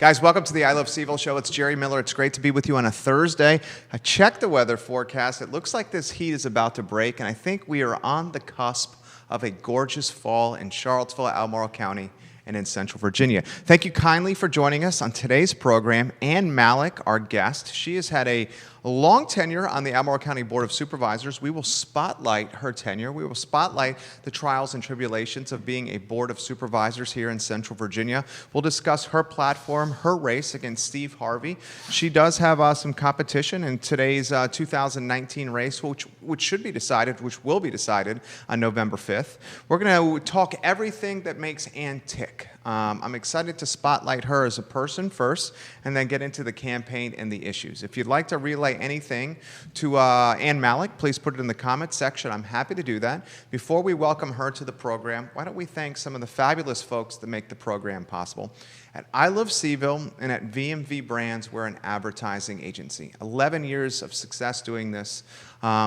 Guys, welcome to the I Love CVille Show. It's Jerry Miller. It's great to be with you on a Thursday. I checked the weather forecast. It looks like this heat is about to break, and I think we are on the cusp of a gorgeous fall in Charlottesville, Albemarle County, and in Central Virginia. Thank you kindly for joining us on today's program. Ann Mallek, our guest, she has had a long tenure on the Albemarle County Board of Supervisors. We will spotlight her tenure. We will spotlight the trials and tribulations of being a Board of Supervisors here in Central Virginia. We'll discuss her platform, her race against Steve Harvey. She does have some competition in today's 2019 race, which will be decided on November 5th. We're going to talk everything that makes Ann tick. I'm excited to spotlight her as a person first, and then get into the campaign and the issues. If you'd like to relay anything to Ann Mallek, please put it in the comments section. I'm happy to do that. Before we welcome her to the program, why don't we thank some of the fabulous folks that make the program possible. At I Love CVille and at VMV Brands, we're an advertising agency. 11 years of success doing this.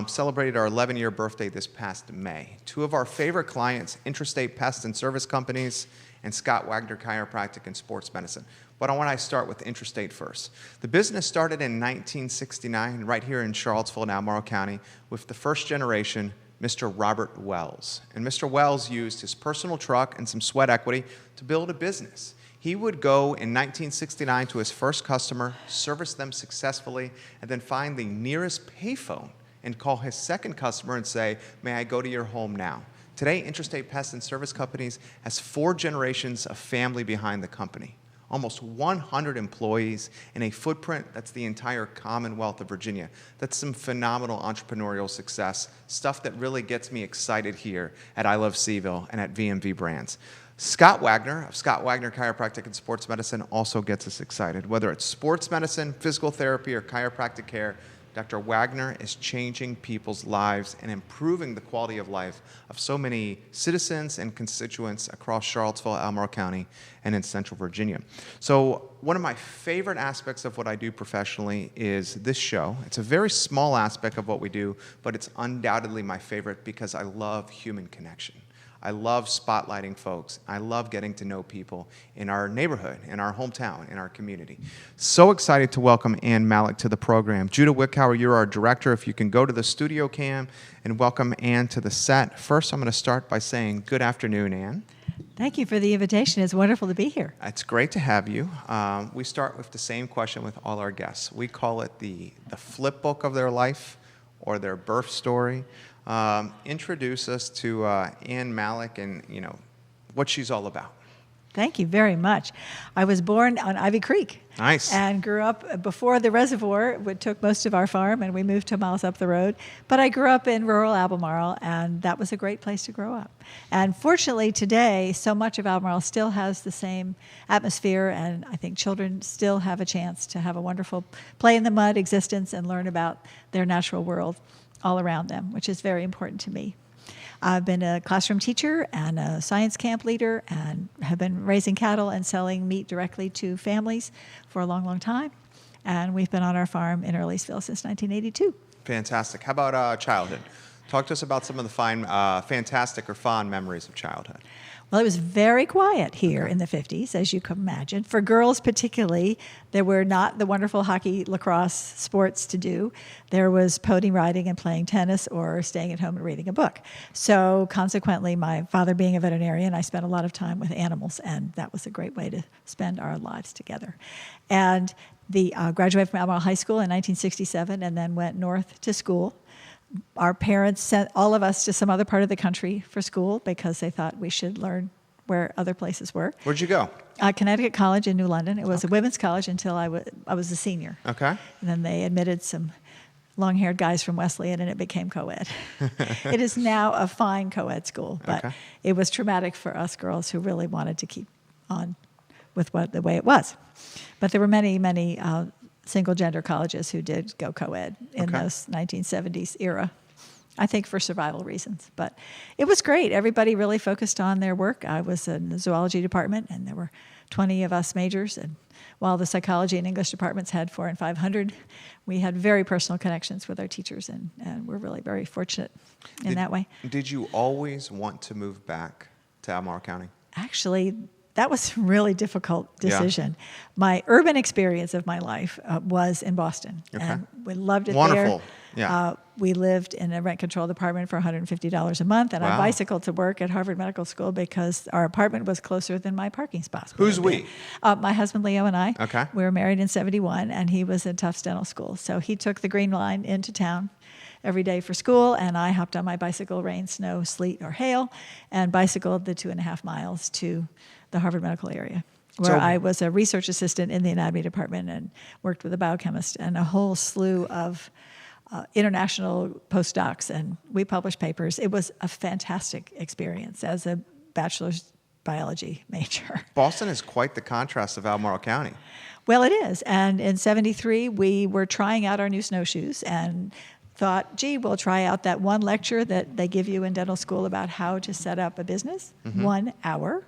Celebrated our 11-year birthday this past May. Two of our favorite clients, Interstate Pest and Service Companies and Scott Wagner Chiropractic and Sports Medicine. But I want to start with Interstate first. The business started in 1969 right here in Charlottesville and Albemarle County with the first generation, Mr. Robert Wells. And Mr. Wells used his personal truck and some sweat equity to build a business. He would go in 1969 to his first customer, service them successfully, and then find the nearest payphone and call his second customer and say, "May I go to your home now?" Today, Interstate Pest and Service Companies has 4 generations of family behind the company, almost 100 employees, and a footprint that's the entire Commonwealth of Virginia. That's some phenomenal entrepreneurial success, stuff that really gets me excited here at I Love CVille and at VMV Brands. Scott Wagner of Scott Wagner Chiropractic and Sports Medicine also gets us excited. Whether it's sports medicine, physical therapy, or chiropractic care, Dr. Wagner is changing people's lives and improving the quality of life of so many citizens and constituents across Charlottesville, Albemarle County, and in Central Virginia. So one of my favorite aspects of what I do professionally is this show. It's a very small aspect of what we do, but it's undoubtedly my favorite because I love human connection. I love spotlighting folks. I love getting to know people in our neighborhood, in our hometown, in our community. So excited to welcome Ann Mallek to the program. Judah Wickhauer, you're our director. If you can go to the studio cam and welcome Ann to the set. First, I'm going to start by saying good afternoon, Ann. Thank you for the invitation. It's wonderful to be here. It's great to have you. We start with the same question with all our guests. We call it the flip book of their life or their birth story. Introduce us to Ann Mallek and what she's all about. Thank you very much. I was born on Ivy Creek. Nice. And grew up before the reservoir. It took most of our farm, and we moved 2 miles up the road. But I grew up in rural Albemarle, and that was a great place to grow up. And fortunately, today, so much of Albemarle still has the same atmosphere, and I think children still have a chance to have a wonderful play-in-the-mud existence and learn about their natural world all around them, which is very important to me. I've been a classroom teacher and a science camp leader and have been raising cattle and selling meat directly to families for a long, long time. And we've been on our farm in Earlysville since 1982. Fantastic. How about childhood? Talk to us about some of the fantastic or fond memories of childhood. Well, it was very quiet here in the 50s, as you can imagine. For girls particularly, there were not the wonderful hockey, lacrosse sports to do. There was pony riding and playing tennis or staying at home and reading a book. So consequently, my father being a veterinarian, I spent a lot of time with animals, and that was a great way to spend our lives together. And graduated from Albemarle High School in 1967 and then went north to school. Our parents sent all of us to some other part of the country for school because they thought we should learn where other places were. Where'd you go? Connecticut College in New London. It was a women's college until I was a senior. Okay. And then they admitted some long-haired guys from Wesleyan, and it became co-ed. It is now a fine co-ed school, but It was traumatic for us girls who really wanted to keep on with the way it was. But there were many, many single-gender colleges who did go co-ed in those 1970s era, I think for survival reasons. But it was great. Everybody really focused on their work. I was in the zoology department, and there were 20 of us majors. And while the psychology and English departments had 400 and 500, we had very personal connections with our teachers, and we're really very fortunate in that way. Did you always want to move back to Albemarle County? Actually, that was a really difficult decision. Yeah. My urban experience of my life was in Boston. Okay. And we loved it Wonderful. there. Yeah. We lived in a rent-controlled apartment for $150 a month, and I bicycled to work at Harvard Medical School because our apartment was closer than my parking spots. Who's we? My husband, Leo, and I. Okay. We were married in 1971, and he was in Tufts Dental School. So he took the Green Line into town every day for school, and I hopped on my bicycle, rain, snow, sleet, or hail, and bicycled the 2.5 miles to the Harvard Medical area, where I was a research assistant in the anatomy department and worked with a biochemist and a whole slew of international postdocs, and we published papers. It was a fantastic experience as a bachelor's biology major. Boston is quite the contrast of Albemarle County. Well, it is. And in 1973, we were trying out our new snowshoes and thought, gee, we'll try out that one lecture that they give you in dental school about how to set up a business. 1 hour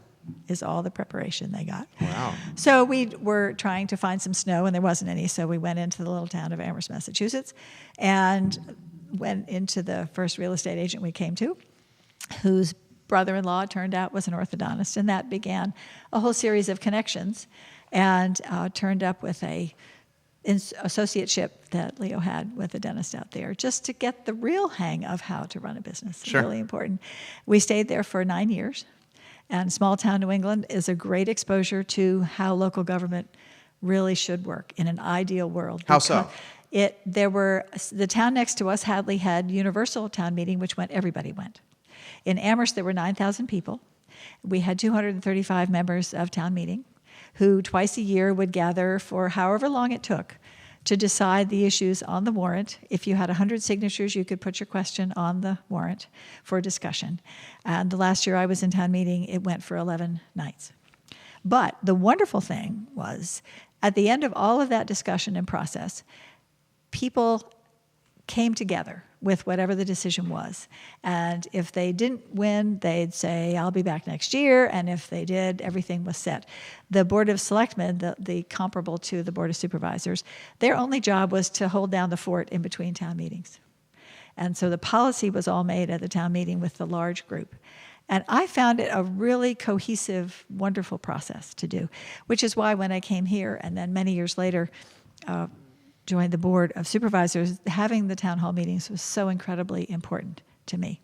is all the preparation they got. Wow. So we were trying to find some snow, and there wasn't any, so we went into the little town of Amherst, Massachusetts, and went into the first real estate agent we came to, whose brother-in-law turned out was an orthodontist, and that began a whole series of connections, and turned up with a associateship that Leo had with a dentist out there, just to get the real hang of how to run a business. Sure. Really important. We stayed there for 9 years. And small town New England is a great exposure to how local government really should work in an ideal world. How so? The town next to us, Hadley, had universal town meeting, which everybody went. In Amherst, there were 9,000 people. We had 235 members of town meeting who twice a year would gather for however long it took to decide the issues on the warrant. If you had 100 signatures, you could put your question on the warrant for discussion. And the last year I was in town meeting, it went for 11 nights. But the wonderful thing was, at the end of all of that discussion and process, people came together with whatever the decision was. And if they didn't win, they'd say, I'll be back next year. And if they did, everything was set. The Board of Selectmen, the comparable to the Board of Supervisors, their only job was to hold down the fort in between town meetings. And so the policy was all made at the town meeting with the large group. And I found it a really cohesive, wonderful process to do, which is why when I came here and then many years later joined the Board of Supervisors, having the town hall meetings was so incredibly important to me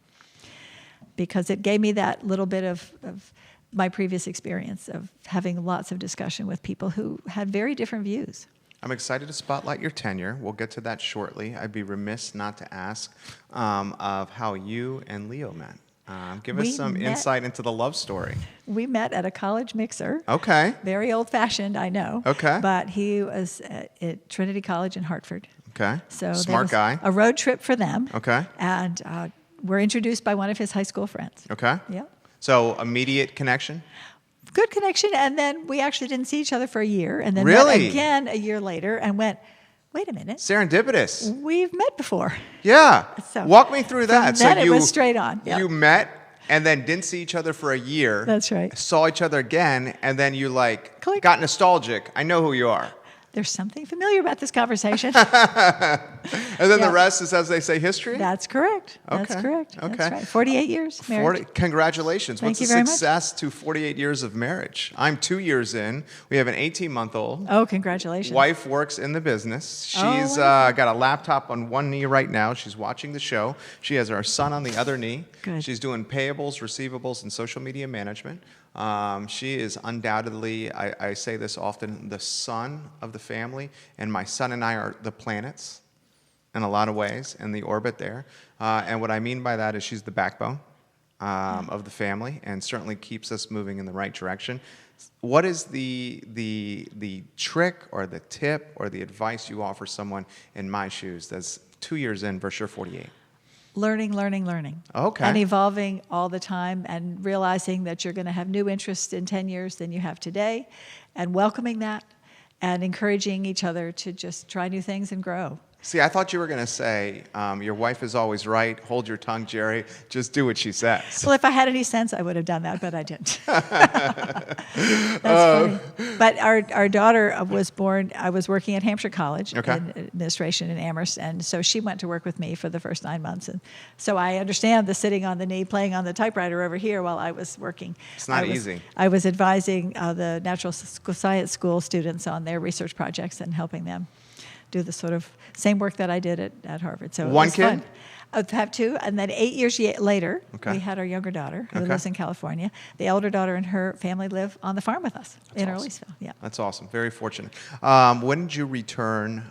because it gave me that little bit of my previous experience of having lots of discussion with people who had very different views. I'm excited to spotlight your tenure. We'll get to that shortly. I'd be remiss not to ask of how you and Leo met. Give us some insight into the love story. We met at a college mixer. Okay. Very old-fashioned, I know. Okay. But he was at Trinity College in Hartford. Okay. So smart guy. A road trip for them. Okay. And we're introduced by one of his high school friends. Okay. Yeah. So immediate connection? Good connection. And then we actually didn't see each other for a year. And then really? met again a year later and went, wait a minute. Serendipitous. We've met before. Yeah. So, walk me through that. Then it was straight on. Yep. You met and then didn't see each other for a year. That's right. Saw each other again, and then you Click. got nostalgic. I know who you are. There's something familiar about this conversation. And then the rest is, as they say, history? That's correct. Okay. That's correct. Okay. That's right. 48 years married. Congratulations. Thank What's you the very much. success to 48 years of marriage? I'm 2 years in. We have an 18-month-old. Oh, congratulations. Wife works in the business. She's wonderful. got a laptop on one knee right now. She's watching the show. She has our son on the other knee. Good. She's doing payables, receivables, and social media management. She is undoubtedly, I say this often, the sun of the family, and my son and I are the planets in a lot of ways, in the orbit there. And what I mean by that is she's the backbone of the family and certainly keeps us moving in the right direction. What is the trick or the tip or the advice you offer someone in my shoes that's 2 years in versus your 48? Learning. Okay. And evolving all the time and realizing that you're going to have new interests in 10 years than you have today and welcoming that and encouraging each other to just try new things and grow. See, I thought you were going to say, your wife is always right. Hold your tongue, Jerry. Just do what she says. Well, if I had any sense, I would have done that, but I didn't. That's funny. But our daughter was born, I was working at Hampshire College in administration in Amherst, and so she went to work with me for the first 9 months. And so I understand the sitting on the knee, playing on the typewriter over here while I was working. It's not easy. I was advising the natural science school students on their research projects and helping them do the sort of same work that I did at Harvard. So it was kid? fun. I have two, and then 8 years later, we had our younger daughter who lives in California. The elder daughter and her family live on the farm with us in Earlysville. Yeah, that's awesome. Very fortunate. When did you return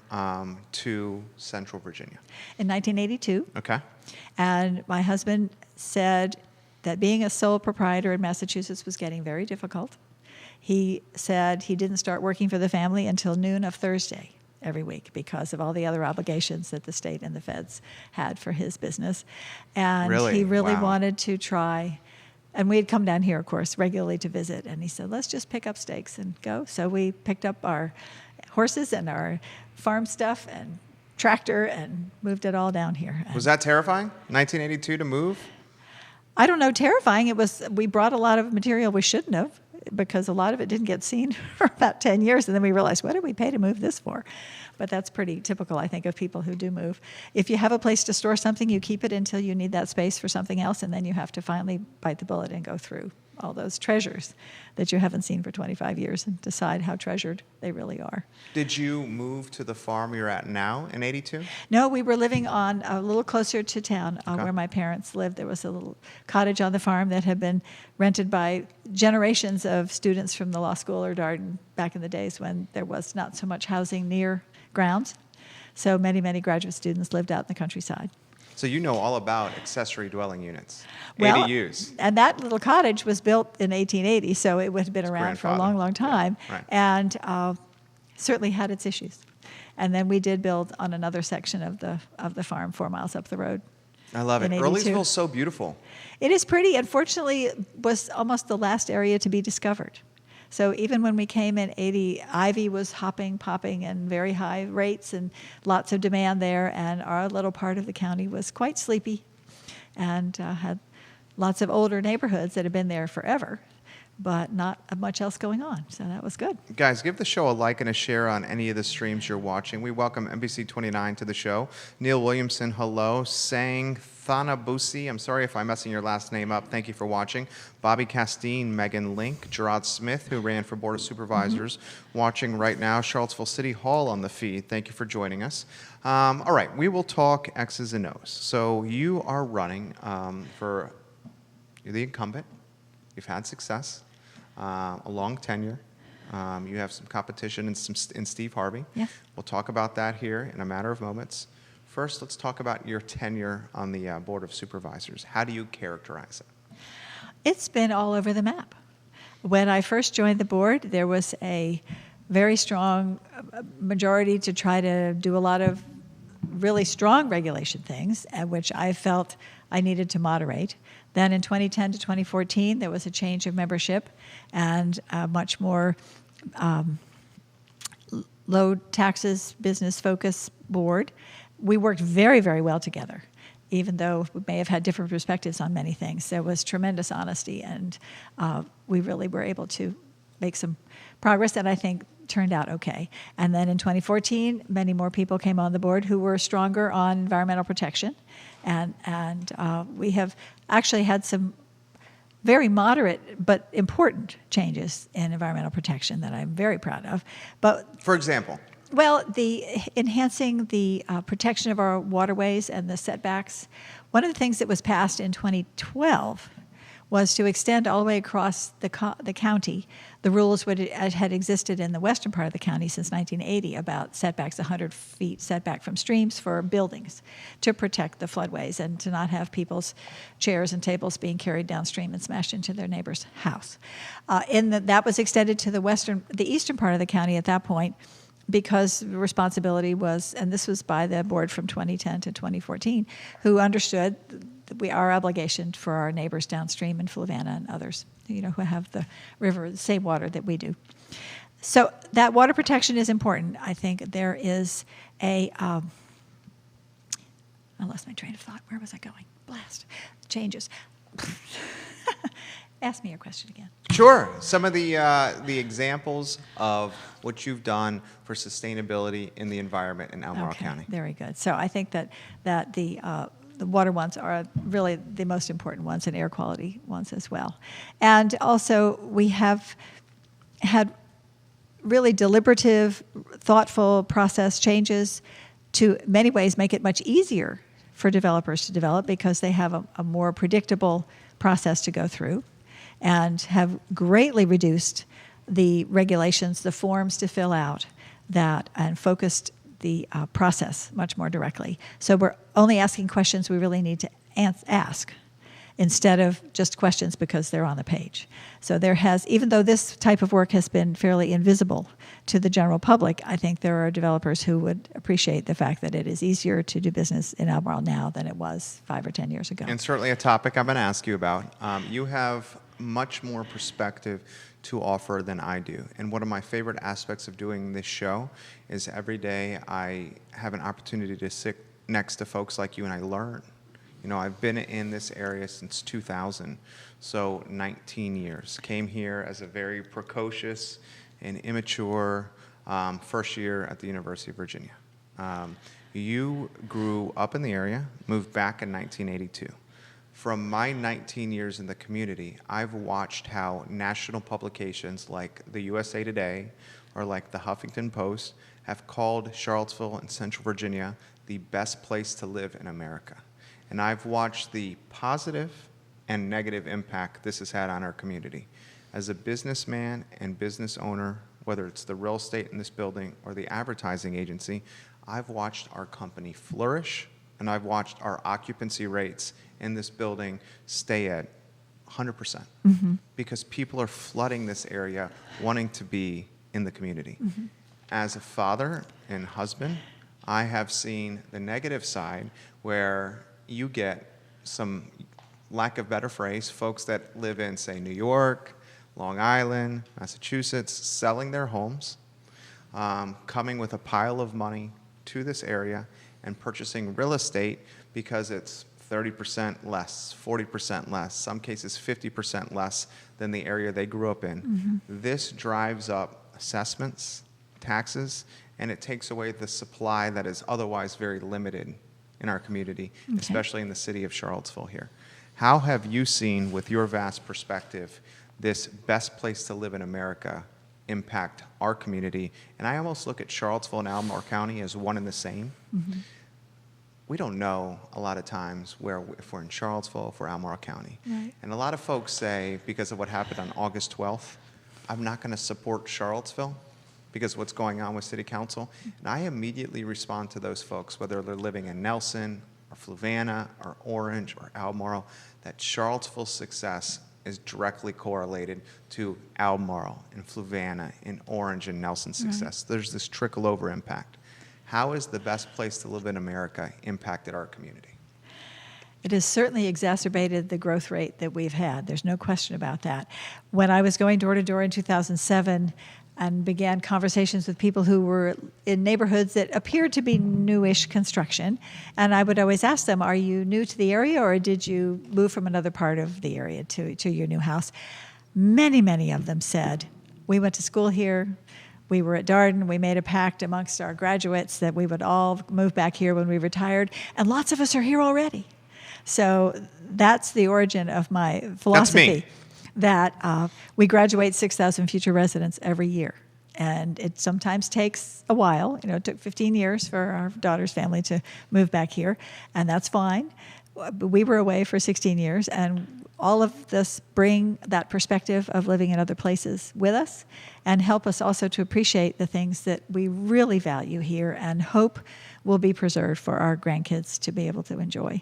to Central Virginia? In 1982. Okay. And my husband said that being a sole proprietor in Massachusetts was getting very difficult. He said he didn't start working for the family until noon of Thursday every week because of all the other obligations that the state and the feds had for his business. And he really wanted to try, and we had come down here, of course, regularly to visit, and he said, let's just pick up stakes and go. So we picked up our horses and our farm stuff and tractor and moved it all down here. Was that terrifying, 1982, to move? I don't know, terrifying. We brought a lot of material we shouldn't have, because a lot of it didn't get seen for about 10 years, and then we realized, what did we pay to move this for? But that's pretty typical, I think, of people who do move. If you have a place to store something, you keep it until you need that space for something else, and then you have to finally bite the bullet and go through all those treasures that you haven't seen for 25 years and decide how treasured they really are. Did you move to the farm you're at now in 82? No, we were living on a little closer to town where my parents lived. There was a little cottage on the farm that had been rented by generations of students from the law school or Darden back in the days when there was not so much housing near grounds. So many, many graduate students lived out in the countryside. So you know all about accessory dwelling units, well, ADUs. And that little cottage was built in 1880, so it would have been around for a long, long time, and certainly had its issues. And then we did build on another section of the farm 4 miles up the road. I love it. Earlysville's so beautiful. It is pretty. Unfortunately, it was almost the last area to be discovered. So even when we came in 80, ivy was popping, and very high rates and lots of demand there. And our little part of the county was quite sleepy and had lots of older neighborhoods that had been there forever, but not much else going on. So that was good. Guys, give the show a like and a share on any of the streams you're watching. We welcome NBC 29 to the show. Neil Williamson, hello. Sang Thanabusi, I'm sorry if I'm messing your last name up. Thank you for watching. Bobby Castine, Megan Link, Gerard Smith, who ran for Board of Supervisors, watching right now. Charlottesville City Hall on the feed. Thank you for joining us. All right, we will talk X's and O's. So you are running for, you're the incumbent. You've had success. A long tenure. You have some competition in Steve Harvey. Yeah. We'll talk about that here in a matter of moments. First, let's talk about your tenure on the Board of Supervisors. How do you characterize it? It's been all over the map. When I first joined the board, there was a very strong majority to try to do a lot of really strong regulation things, which I felt I needed to moderate. Then in 2010 to 2014, there was a change of membership and a much more low taxes, business focus board. We worked very, very well together, even though we may have had different perspectives on many things. There was tremendous honesty, and we really were able to make some progress that I think turned out okay. And then in 2014, many more people came on the board who were stronger on environmental protection. And we have actually had some very moderate but important changes in environmental protection that I'm very proud of. But for example? Well, the enhancing the protection of our waterways and the setbacks. One of the things that was passed in 2012 was to extend all the way across the county the rules that had existed in the western part of the county since 1980 about setbacks, 100 feet setback from streams for buildings to protect the floodways and to not have people's chairs and tables being carried downstream and smashed into their neighbor's house. That was extended to the eastern part of the county at that point, because the responsibility was, and this was by the board from 2010 to 2014, who understood our obligation for our neighbors downstream in Flavanna and others, who have the river, the same water that we do. So that water protection is important. I think there is a I lost my train of thought. Where was I going? Blast. Changes. Ask me your question again. Sure. Some of the examples of what you've done for sustainability in the environment in Albemarle County. Very good. So I think that the water ones are really the most important ones, and air quality ones as well. And also we have had really deliberative, thoughtful process changes to, in many ways, make it much easier for developers to develop because they have a more predictable process to go through, and have greatly reduced the regulations, the forms to fill out, and focused the process much more directly. So we're only asking questions we really need to ask, instead of just questions because they're on the page. So even though this type of work has been fairly invisible to the general public, I think there are developers who would appreciate the fact that it is easier to do business in Albemarle now than it was 5 or 10 years ago. And certainly a topic I'm going to ask you about. You have much more perspective to offer than I do. And one of my favorite aspects of doing this show is every day I have an opportunity to sit next to folks like you and I learn. You know, I've been in this area since 2000, so 19 years. Came here as a very precocious and immature first year at the University of Virginia. You grew up in the area, moved back in 1982. From my 19 years in the community, I've watched how national publications like the USA Today or like the Huffington Post have called Charlottesville and Central Virginia the best place to live in America. And I've watched the positive and negative impact this has had on our community. As a businessman and business owner, whether it's the real estate in this building or the advertising agency, I've watched our company flourish, and I've watched our occupancy rates in this building stay at 100%, because people are flooding this area wanting to be in the community. As a father and husband, I have seen the negative side where you get some, lack of better phrase, folks that live in, say, New York, Long Island, Massachusetts, selling their homes, coming with a pile of money to this area and purchasing real estate because it's 30% less, 40% less, some cases 50% less than the area they grew up in. This drives up assessments, taxes, and it takes away the supply that is otherwise very limited in our community, especially in the city of Charlottesville here. How have you seen, with your vast perspective, this best place to live in America impact our community? And I almost look at Charlottesville and Albemarle County as one and the same. We don't know a lot of times if we're in Charlottesville, if we're Albemarle County. Right. And a lot of folks say, because of what happened on August 12th, I'm not going to support Charlottesville because of what's going on with City Council. And I immediately respond to those folks, whether they're living in Nelson or Fluvanna or Orange or Albemarle, that Charlottesville's success is directly correlated to Albemarle and Fluvanna and Orange and Nelson's success. There's this trickle-over impact. How has the best place to live in America impacted our community? It has certainly exacerbated the growth rate that we've had. There's no question about that. When I was going door to door in 2007 and began conversations with people who were in neighborhoods that appeared to be newish construction, and I would always ask them, are you new to the area or did you move from another part of the area to your new house? Many, many of them said, we went to school here, we were at Darden, we made a pact amongst our graduates that we would all move back here when we retired, and lots of us are here already. So that's the origin of my philosophy, that we graduate 6,000 future residents every year. And it sometimes takes a while. You know, it took 15 years for our daughter's family to move back here, and that's fine. We were away for 16 years, and all of this bring that perspective of living in other places with us and help us also to appreciate the things that we really value here and hope will be preserved for our grandkids to be able to enjoy.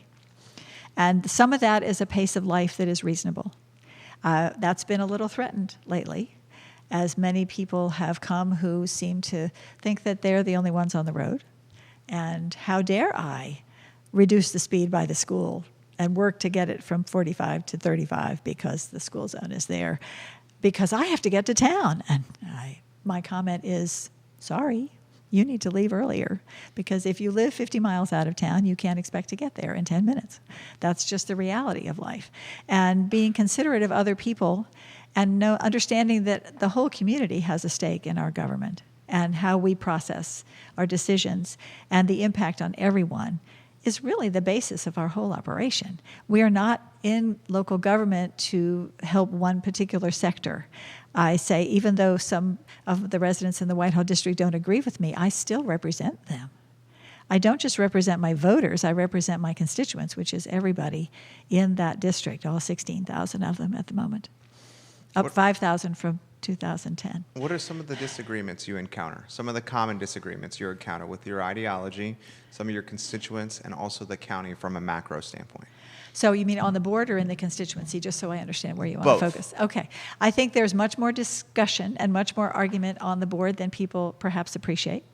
And some of that is a pace of life that is reasonable. That's been a little threatened lately, as many people have come who seem to think that they're the only ones on the road. And how dare I reduce the speed by the school and work to get it from 45 to 35 because the school zone is there, because I have to get to town. And my comment is, sorry, you need to leave earlier, because if you live 50 miles out of town, you can't expect to get there in 10 minutes. That's just the reality of life. And being considerate of other people and understanding that the whole community has a stake in our government and how we process our decisions and the impact on everyone is really the basis of our whole operation. We are not in local government to help one particular sector. I say, even though some of the residents in the Whitehall district don't agree with me, I still represent them. I don't just represent my voters, I represent my constituents, which is everybody in that district, all 16,000 of them at the moment. Up 5,000 from 2010. What are some of the disagreements you encounter? Some of the common disagreements you encounter with your ideology, some of your constituents, and also the county from a macro standpoint? So you mean on the board or in the constituency, just so I understand where you want Both. to focus? Okay. I think there's much more discussion and much more argument on the board than people perhaps appreciate.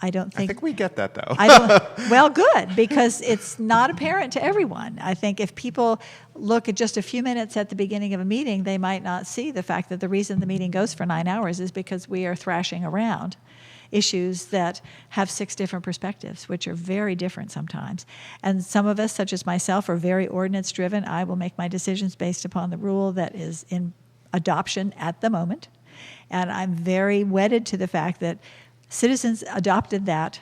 I think we get that, though. Well, good, because it's not apparent to everyone. I think if people look at just a few minutes at the beginning of a meeting, they might not see the fact that the reason the meeting goes for 9 hours is because we are thrashing around issues that have 6 different perspectives, which are very different sometimes. And some of us, such as myself, are very ordinance-driven. I will make my decisions based upon the rule that is in adoption at the moment. And I'm very wedded to the fact that citizens adopted that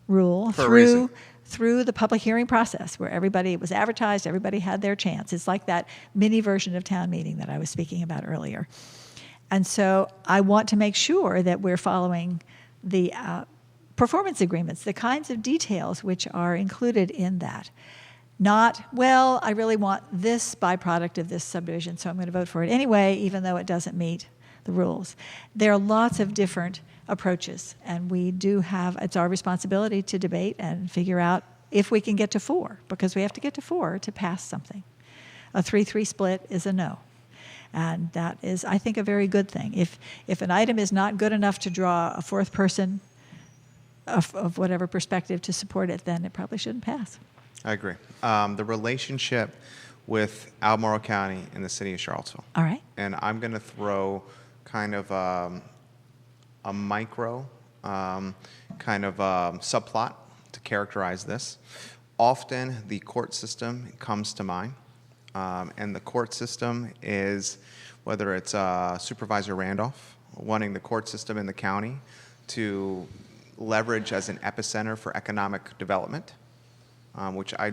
rule through the public hearing process, where it was advertised, everybody had their chance. It's like that mini version of town meeting that I was speaking about earlier. And so I want to make sure that we're following the performance agreements, the kinds of details which are included in that. Not, well, I really want this byproduct of this subdivision, so I'm going to vote for it anyway, even though it doesn't meet the rules. There are lots of different approaches, and we do it's our responsibility to debate and figure out if we can get to 4, because we have to get to 4 to pass something. A 3-3 split is a no. And that is, I think, a very good thing. If an item is not good enough to draw a 4th person of whatever perspective to support it, then it probably shouldn't pass. I agree. The relationship with Albemarle County and the city of Charlottesville. All right. And I'm going to throw kind of a micro subplot to characterize this. Often the court system comes to mind, and the court system is, whether it's Supervisor Randolph wanting the court system in the county to leverage as an epicenter for economic development, which I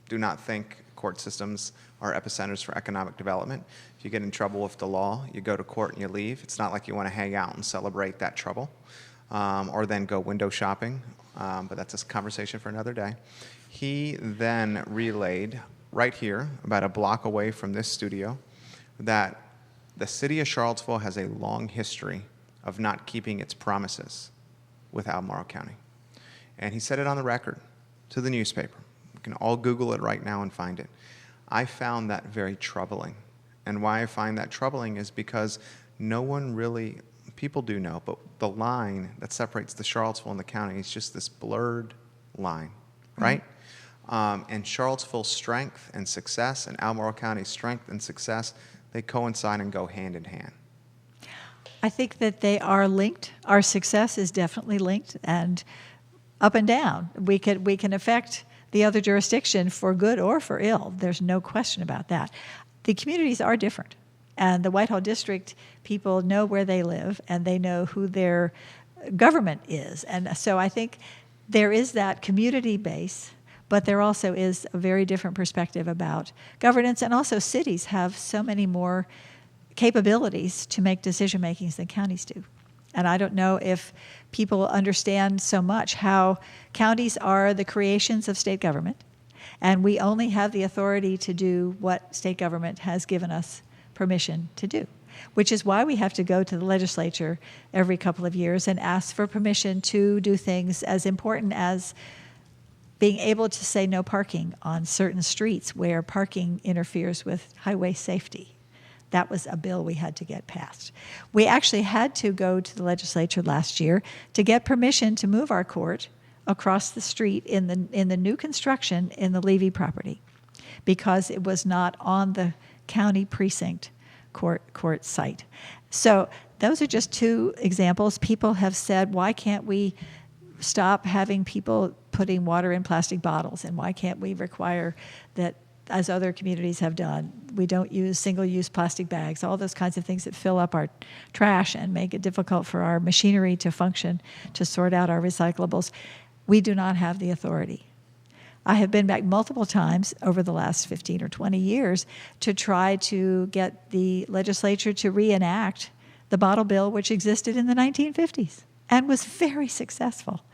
do not think court systems are epicenters for economic development. If you get in trouble with the law, you go to court and you leave. It's not like you want to hang out and celebrate that trouble, or then go window shopping, but that's a conversation for another day. He then relayed right here, about a block away from this studio, that the city of Charlottesville has a long history of not keeping its promises with Albemarle County. And he said it on the record to the newspaper. You can all Google it right now and find it. I found that very troubling. And why I find that troubling is because no one really, people do know, but the line that separates the Charlottesville and the county is just this blurred line, right? And Charlottesville's strength and success and Albemarle County's strength and success, they coincide and go hand in hand. I think that they are linked. Our success is definitely linked, and up and down. We can affect the other jurisdiction for good or for ill. There's no question about that. The communities are different, and the Whitehall district people know where they live, and they know who their government is. And so I think there is that community base, but there also is a very different perspective about governance, and also cities have so many more capabilities to make decision makings than counties do. And I don't know if people understand so much how counties are the creations of state government, and we only have the authority to do what state government has given us permission to do, which is why we have to go to the legislature every couple of years and ask for permission to do things as important as being able to say no parking on certain streets where parking interferes with highway safety. That was a bill we had to get passed. We actually had to go to the legislature last year to get permission to move our court across the street in the new construction in the Levy property, because it was not on the county precinct court site. So those are just 2 examples. People have said, why can't we stop having people putting water in plastic bottles? And why can't we require that, as other communities have done, we don't use single-use plastic bags, all those kinds of things that fill up our trash and make it difficult for our machinery to function, to sort out our recyclables. We do not have the authority. I have been back multiple times over the last 15 or 20 years to try to get the legislature to reenact the bottle bill, which existed in the 1950s and was very successful,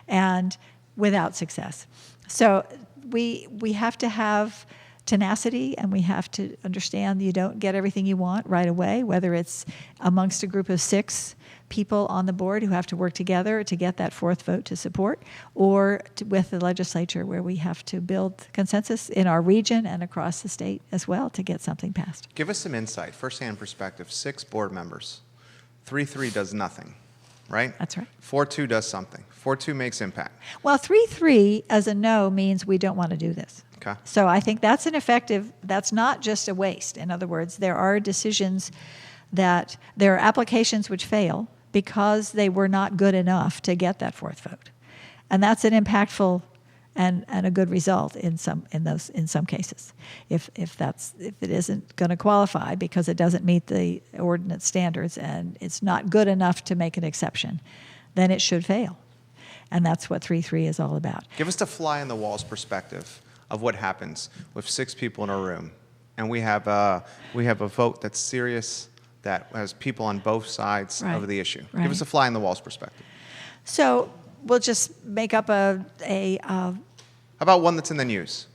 and without success. So we have to have tenacity, and we have to understand you don't get everything you want right away, whether it's amongst a group of 6 people on the board who have to work together to get that 4th vote to support, or with the legislature where we have to build consensus in our region and across the state as well to get something passed. Give us some insight, firsthand perspective. 6 board members. 3-3 does nothing, right? That's right. 4-2 does something. 4-2 makes impact. Well, 3-3 as a no means we don't want to do this. Okay. So I think that's that's not just a waste. In other words, there are decisions there are applications which fail because they were not good enough to get that 4th vote. And that's an impactful and a good result in some cases. If it isn't going to qualify because it doesn't meet the ordinance standards and it's not good enough to make an exception, then it should fail. And that's what 3-3 is all about. Give us the fly on the walls perspective of what happens with 6 people in a room, and we have a vote that's serious, that has people on both sides of the issue. Right. Give us a fly on the walls perspective. So we'll just make up How about one that's in the news?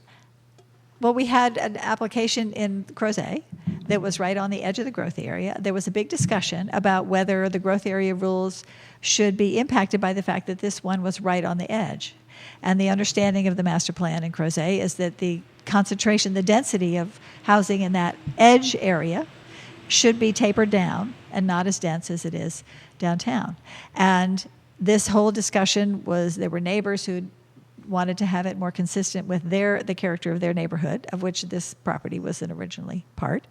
Well, we had an application in Crozet that was right on the edge of the growth area. There was a big discussion about whether the growth area rules should be impacted by the fact that this one was right on the edge. And the understanding of the master plan in Crozet is that the concentration, the density of housing in that edge area should be tapered down and not as dense as it is downtown. And this whole discussion there were neighbors who wanted to have it more consistent with the character of their neighborhood, of which this property was an originally part,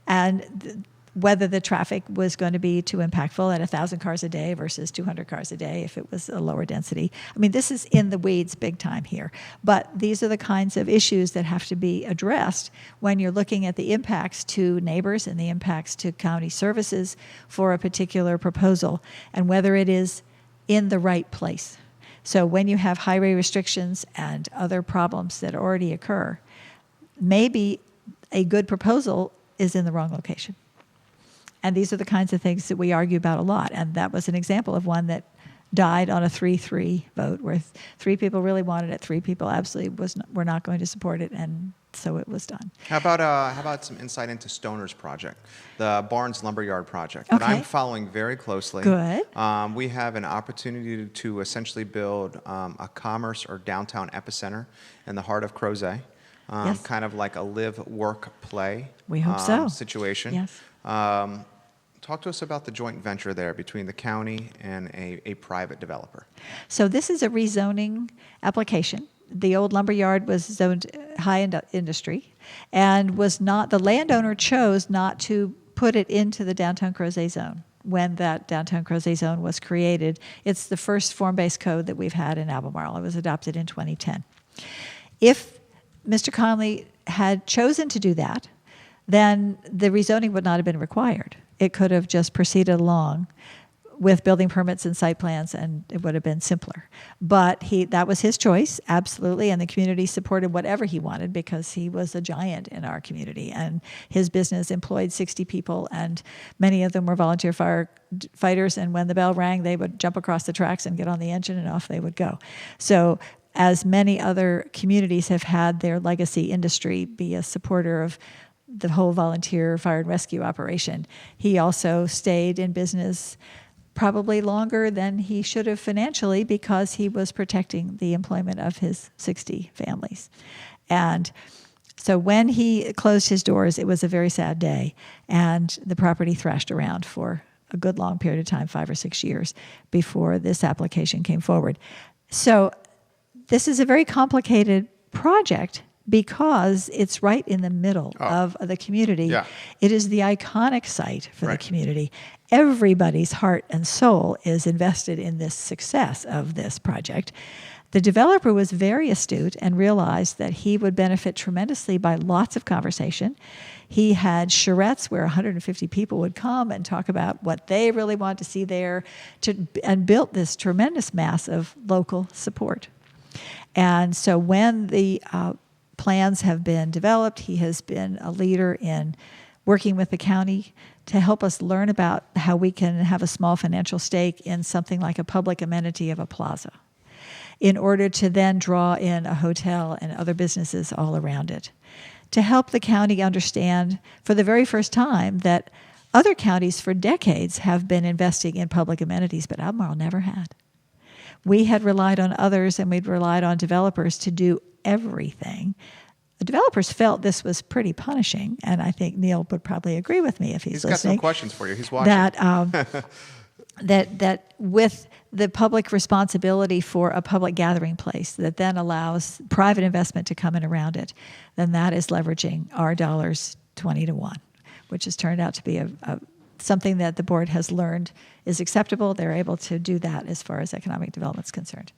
and whether the traffic was going to be too impactful at 1,000 cars a day versus 200 cars a day if it was a lower density. I mean, this is in the weeds big time here, but these are the kinds of issues that have to be addressed when you're looking at the impacts to neighbors and the impacts to county services for a particular proposal and whether it is in the right place. So when you have highway restrictions and other problems that already occur, maybe a good proposal is in the wrong location. And these are the kinds of things that we argue about a lot. And that was an example of one that died on a 3-3 vote, where 3 people really wanted it, 3 people absolutely were not going to support it, and so it was done. How about some insight into Stoner's project, the Barnes Lumberyard project, Okay. that I'm following very closely. Good. We have an opportunity to essentially build a commerce or downtown epicenter in the heart of Crozet, Yes. kind of like a live, work, play We hope so. situation. Yes. Talk to us about the joint venture there between the county and a private developer. So this is a rezoning application. The old lumberyard was zoned high industry, and the landowner chose not to put it into the downtown Crozet zone when that downtown Crozet zone was created. It's the first form-based code that we've had in Albemarle. It was adopted in 2010. If Mr. Conley had chosen to do that, then the rezoning would not have been required. It could have just proceeded along with building permits and site plans, and it would have been simpler. But that was his choice, absolutely, and the community supported whatever he wanted because he was a giant in our community, and his business employed 60 people, and many of them were volunteer firefighters, and when the bell rang, they would jump across the tracks and get on the engine, and off they would go. So as many other communities have had their legacy industry be a supporter of the whole volunteer fire and rescue operation, he also stayed in business probably longer than he should have financially because he was protecting the employment of his 60 families. And so when he closed his doors, it was a very sad day, and the property thrashed around for a good long period of time, 5 or 6 years, before this application came forward. So this is a very complicated project because it's right in the middle of the community. Yeah. It is the iconic site for Right. the community. Everybody's heart and soul is invested in this success of this project. The developer was very astute and realized that he would benefit tremendously by lots of conversation. He had charrettes where 150 people would come and talk about what they really want to see there, and built this tremendous mass of local support. And so when the plans have been developed, he has been a leader in working with the county to help us learn about how we can have a small financial stake in something like a public amenity of a plaza, in order to then draw in a hotel and other businesses all around it, to help the county understand for the very first time that other counties for decades have been investing in public amenities, but Albemarle never had. We had relied on others, and we'd relied on developers to do everything. The developers felt this was pretty punishing, and I think Neil would probably agree with me if he's listening. He's got some questions for you. He's watching. That with the public responsibility for a public gathering place that then allows private investment to come in around it, then that is leveraging our dollars 20 to 1, which has turned out to be something that the board has learned is acceptable. They're able to do that as far as economic development is concerned.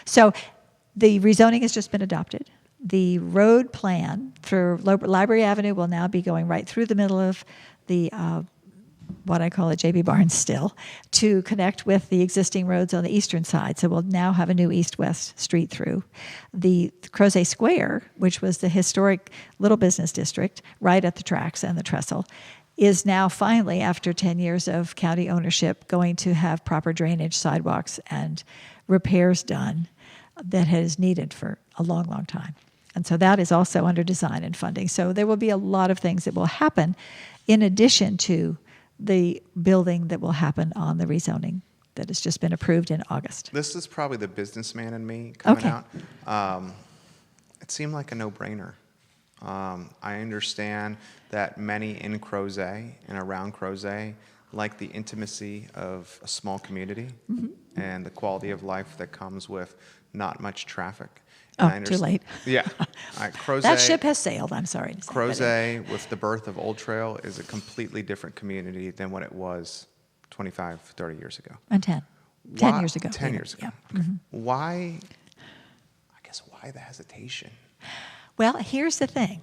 So the rezoning has just been adopted. The road plan for Library Avenue will now be going right through the middle of the what I call a JB Barnes still, to connect with the existing roads on the eastern side. So we'll now have a new east-west street through. The Crozet Square, which was the historic little business district right at the tracks and the trestle, is now finally, after 10 years of county ownership, going to have proper drainage, sidewalks, and repairs done that is needed for a long, long time. And so that is also under design and funding. So there will be a lot of things that will happen in addition to the building that will happen on the rezoning that has just been approved in August. This is probably the businessman in me coming Okay. out. It seemed like a no-brainer. I understand that many in Crozet and around Crozet like the intimacy of a small community and the quality of life that comes with not much traffic. And Too late. Yeah. All right, Crozet, That ship has sailed, I'm sorry to say. Crozet, with the birth of Old Trail, is a completely different community than what it was 25, 30 years ago. And 10 years ago. 10 even. years ago. Yeah. Okay. Why the hesitation? Well, here's the thing.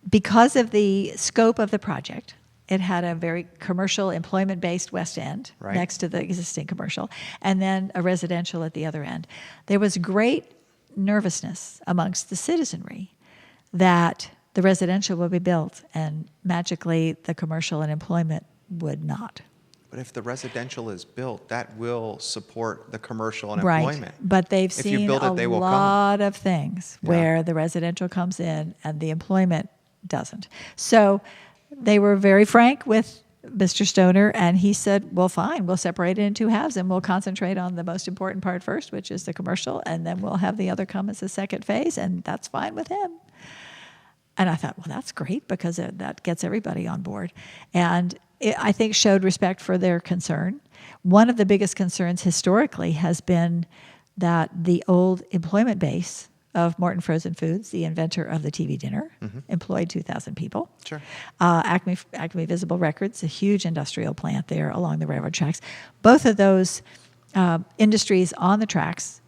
Because of the scope of the project, it had a very commercial, employment-based west end Right. next to the existing commercial, and then a residential at the other end. There was great nervousness amongst the citizenry that the residential would be built and magically the commercial and employment would not. But if the residential is built, that will support the commercial and Right. employment. But they've If you seen build it, a they will come. lot of things Yeah. where the residential comes in and the employment doesn't. So they were very frank with Mr. Stoner, and he said, well, fine, we'll separate it in two halves and we'll concentrate on the most important part first, which is the commercial, and then we'll have the other come as a second phase, and that's fine with him. And I thought, well, that's great because that gets everybody on board. And it, I think, showed respect for their concern. One of the biggest concerns historically has been that the old employment base of Morton Frozen Foods, the inventor of the TV dinner, employed 2,000 people. Sure. Acme Visible Records, a huge industrial plant there along the railroad tracks. Both of those industries on the tracks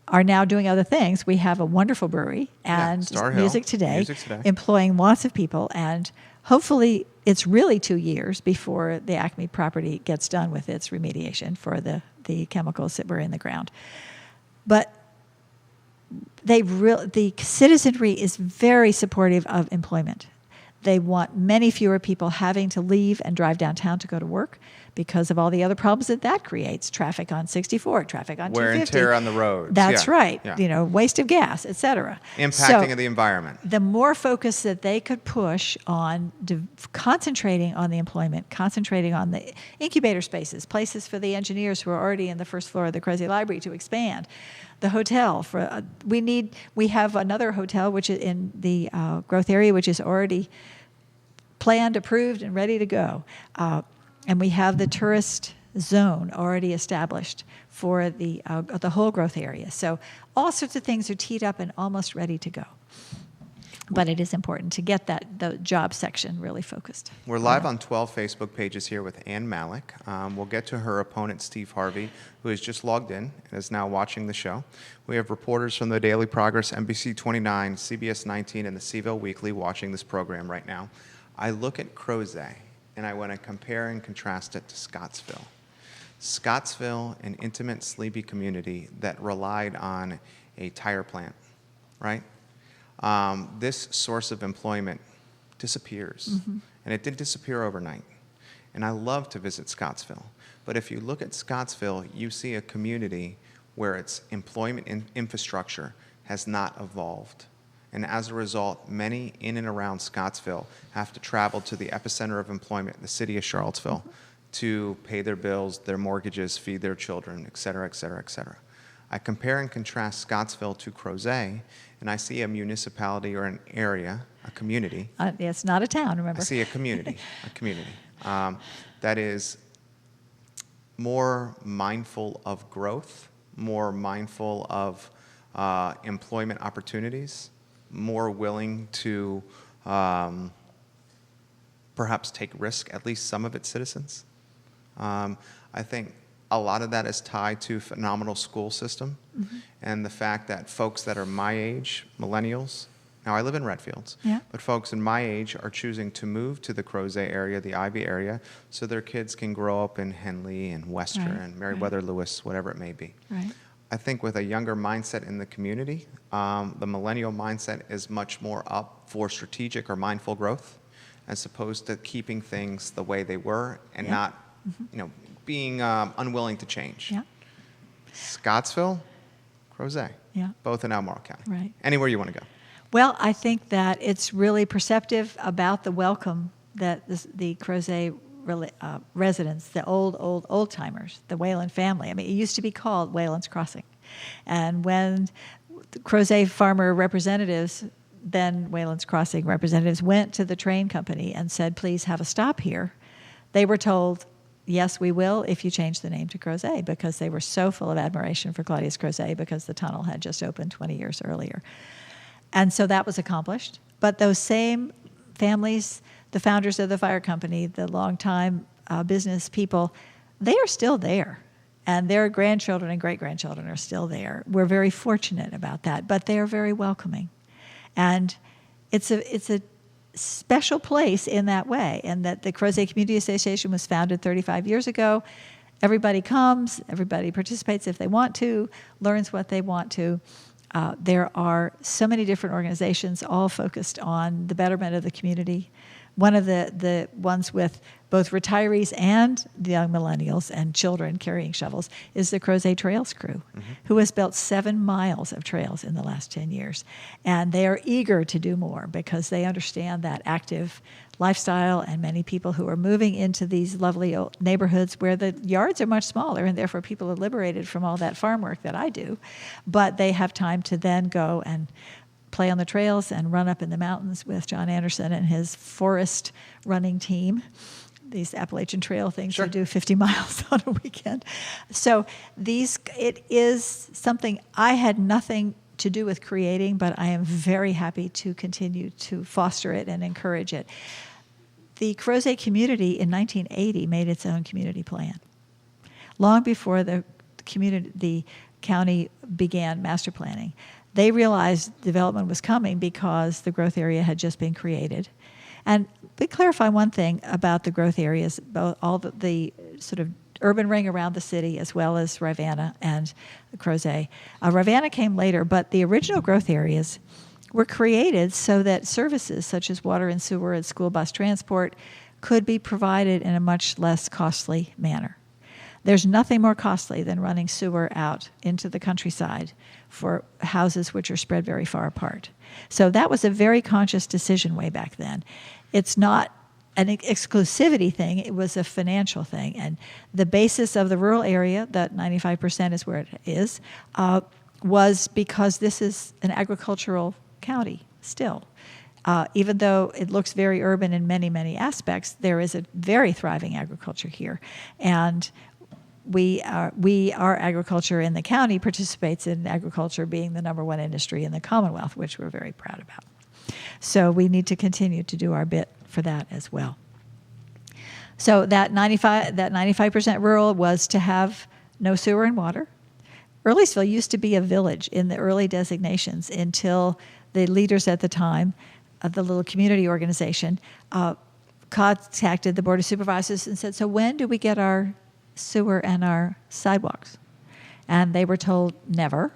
are now doing other things. We have a wonderful brewery and Star Hill. Music Today, Music Today, employing lots of people, and hopefully it's really 2 years before the Acme property gets done with its remediation for the chemicals that were in the ground. But the citizenry is very supportive of employment. They want many fewer people having to leave and drive downtown to go to work because of all the other problems that creates. Traffic on 64, traffic on 250. Wear and tear on the roads. That's Yeah. right. Yeah. You know, waste of gas, et cetera. Impacting So, of the environment. the more focus that they could push on concentrating on the employment, concentrating on the incubator spaces, places for the engineers who are already in the first floor of the Crozet Library to expand, the hotel for we have another hotel which is in the growth area which is already planned, approved, and ready to go, and we have the tourist zone already established for the whole growth area. So all sorts of things are teed up and almost ready to go. But it is important to get the job section really focused. We're live on 12 Facebook pages here with Ann Mallek. We'll get to her opponent, Steve Harvey, who has just logged in and is now watching the show. We have reporters from the Daily Progress, NBC 29, CBS 19, and the CVille Weekly watching this program right now. I look at Crozet, and I want to compare and contrast it to Scottsville. Scottsville, an intimate, sleepy community that relied on a tire plant, right? This source of employment disappears, and it did disappear overnight. And I love to visit Scottsville, but if you look at Scottsville, you see a community where its employment infrastructure has not evolved. And as a result, many in and around Scottsville have to travel to the epicenter of employment, the city of Charlottesville, to pay their bills, their mortgages, feed their children, et cetera, et cetera, et cetera. I compare and contrast Scottsville to Crozet, and I see a municipality or an area, a community. It's not a town, remember? I see a community that is more mindful of growth, more mindful of employment opportunities, more willing to perhaps take risk, at least some of its citizens. I think a lot of that is tied to phenomenal school system and the fact that folks that are my age, millennials, now I live in Redfields, but folks in my age are choosing to move to the Crozet area, the Ivy area, so their kids can grow up in Henley and Wester and Meriwether Lewis, whatever it may be. Right. I think with a younger mindset in the community, the millennial mindset is much more up for strategic or mindful growth as opposed to keeping things the way they were and not, being unwilling to change. Yeah. Scottsville, Crozet, both in Albemarle County. Right. Anywhere you want to go. Well, I think that it's really perceptive about the welcome that the Crozet residents, the old timers, the Whalen family. I mean, it used to be called Whalen's Crossing. And when the Crozet farmer representatives, then Whalen's Crossing representatives, went to the train company and said, please have a stop here, they were told, yes, we will if you change the name to Crozet, because they were so full of admiration for Claudius Crozet because the tunnel had just opened 20 years earlier. And so that was accomplished. But those same families, the founders of the fire company, the longtime business people, they are still there. And their grandchildren and great-grandchildren are still there. We're very fortunate about that, but they are very welcoming. And it's a special place in that way, and that the Crozet Community Association was founded 35 years ago. Everybody comes, everybody participates if they want to, learns what they want to. There are so many different organizations all focused on the betterment of the community. One of the ones with both retirees and the young millennials and children carrying shovels is the Crozet Trails crew, who has built 7 miles of trails in the last 10 years. And they are eager to do more because they understand that active lifestyle, and many people who are moving into these lovely old neighborhoods where the yards are much smaller, and therefore people are liberated from all that farm work that I do. But they have time to then go and play on the trails and run up in the mountains with John Anderson and his forest running team. These Appalachian Trail things, they do 50 miles on a weekend. So it is something I had nothing to do with creating, but I am very happy to continue to foster it and encourage it. The Crozet community in 1980 made its own community plan. Long before the county began master planning, they realized development was coming because the growth area had just been created. And we clarify one thing about the growth areas, both all the sort of urban ring around the city, as well as Rivanna and Crozet. Rivanna came later, but the original growth areas were created so that services such as water and sewer and school bus transport could be provided in a much less costly manner. There's nothing more costly than running sewer out into the countryside for houses which are spread very far apart. So that was a very conscious decision way back then. It's not an exclusivity thing, it was a financial thing. And the basis of the rural area, that 95% is where it is, was because this is an agricultural county still. Even though it looks very urban in many, many aspects, there is a very thriving agriculture here. And our agriculture in the county participates in agriculture being the number one industry in the Commonwealth, which we're very proud about. So we need to continue to do our bit for that as well. So that 95% rural was to have no sewer and water. Earlysville used to be a village in the early designations until the leaders at the time of the little community organization contacted the Board of Supervisors and said, so when do we get our sewer and our sidewalks? And they were told never.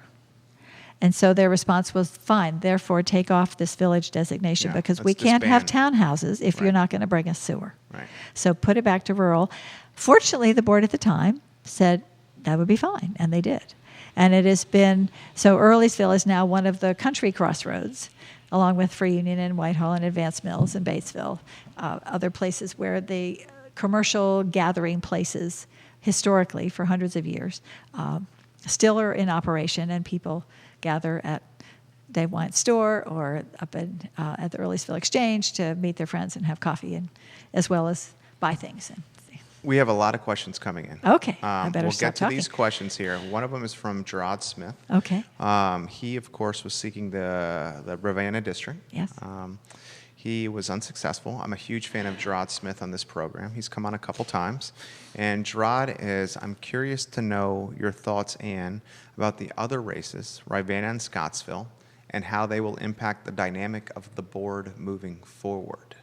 And so their response was, fine, therefore take off this village designation because we can't have townhouses if you're not going to bring us sewer. Right. So put it back to rural. Fortunately, the board at the time said that would be fine, and they did. And it has been, so Earlysville is now one of the country crossroads, along with Free Union and Whitehall and Advanced Mills and Batesville, other places where the commercial gathering places historically for hundreds of years still are in operation, and people gather at Dave Wine's store or up at the Earlysville Exchange to meet their friends and have coffee, and as well as buy things. We have a lot of questions coming in. Okay, I better we'll stop get to talking. these questions here. One of them is from Gerard Smith. Okay. He, of course, was seeking the Ravenna district. Yes. He was unsuccessful. I'm a huge fan of Gerard Smith on this program. He's come on a couple times. And Gerard I'm curious to know your thoughts, Ann, about the other races, Ravenna and Scottsville, and how they will impact the dynamic of the board moving forward.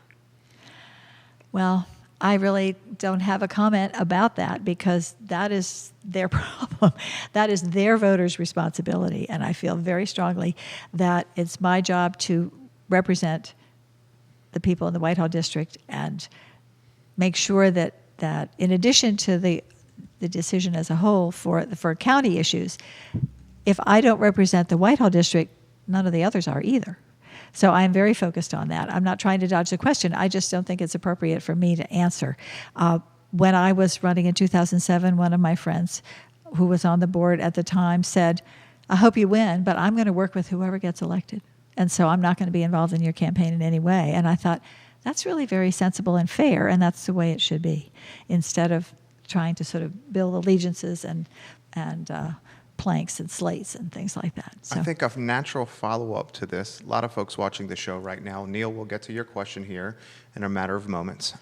Well, I really don't have a comment about that because that is their problem. That is their voters' responsibility. And I feel very strongly that it's my job to represent the people in the Whitehall district and make sure that in addition to the decision as a whole for county issues, if I don't represent the Whitehall district, none of the others are either. So I'm very focused on that. I'm not trying to dodge the question. I just don't think it's appropriate for me to answer. When I was running in 2007, one of my friends who was on the board at the time said, I hope you win, but I'm going to work with whoever gets elected. And so I'm not going to be involved in your campaign in any way. And I thought, that's really very sensible and fair, and that's the way it should be, instead of trying to sort of build allegiances and planks and slates and things like that. So. I think a natural follow-up to this, a lot of folks watching the show right now, Neil, we'll get to your question here in a matter of moments.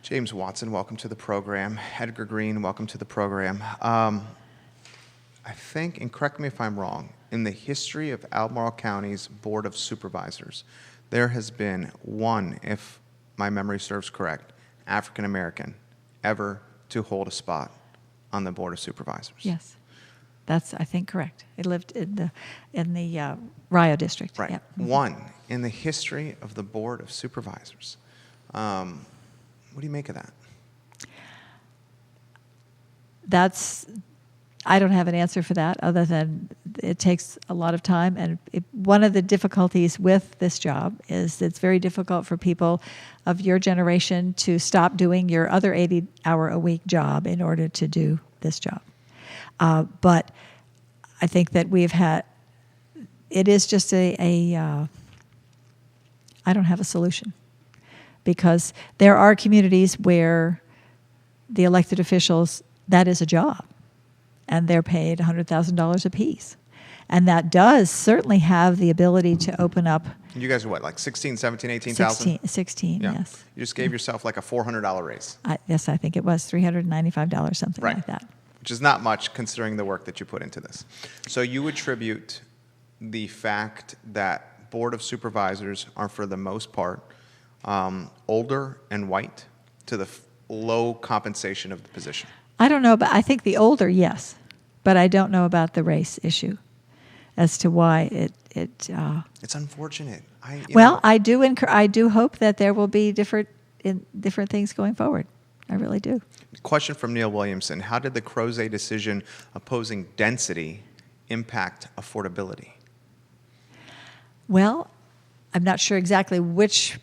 James Watson, welcome to the program. Edgar Green, welcome to the program. I think, and correct me if I'm wrong, in the history of Albemarle County's Board of Supervisors, there has been one, if my memory serves correct, African American ever to hold a spot on the Board of Supervisors. Yes, that's, I think, correct. It lived in the Rio district. Right. Yep. One in the history of the Board of Supervisors. What do you make of that? I don't have an answer for that other than it takes a lot of time. And one of the difficulties with this job is it's very difficult for people of your generation to stop doing your other 80-hour-a-week job in order to do this job. But I think that it is just I don't have a solution, because there are communities where the elected officials, that is a job, and they're paid $100,000 apiece. And that does certainly have the ability to open up. You guys are what, like 16, 17, 18,000? 16, yeah. Yes. You just gave yourself like a $400 raise. Yes, I think it was $395, something right. like that. Which is not much considering the work that you put into this. So you attribute the fact that Board of Supervisors are, for the most part, older and white to the low compensation of the position. I don't know, but I think the older, yes. But I don't know about the race issue as to why it it's unfortunate. I do hope that there will be different things going forward. I really do. Question from Neil Williamson. How did the Crozet decision opposing density impact affordability? Well, I'm not sure exactly which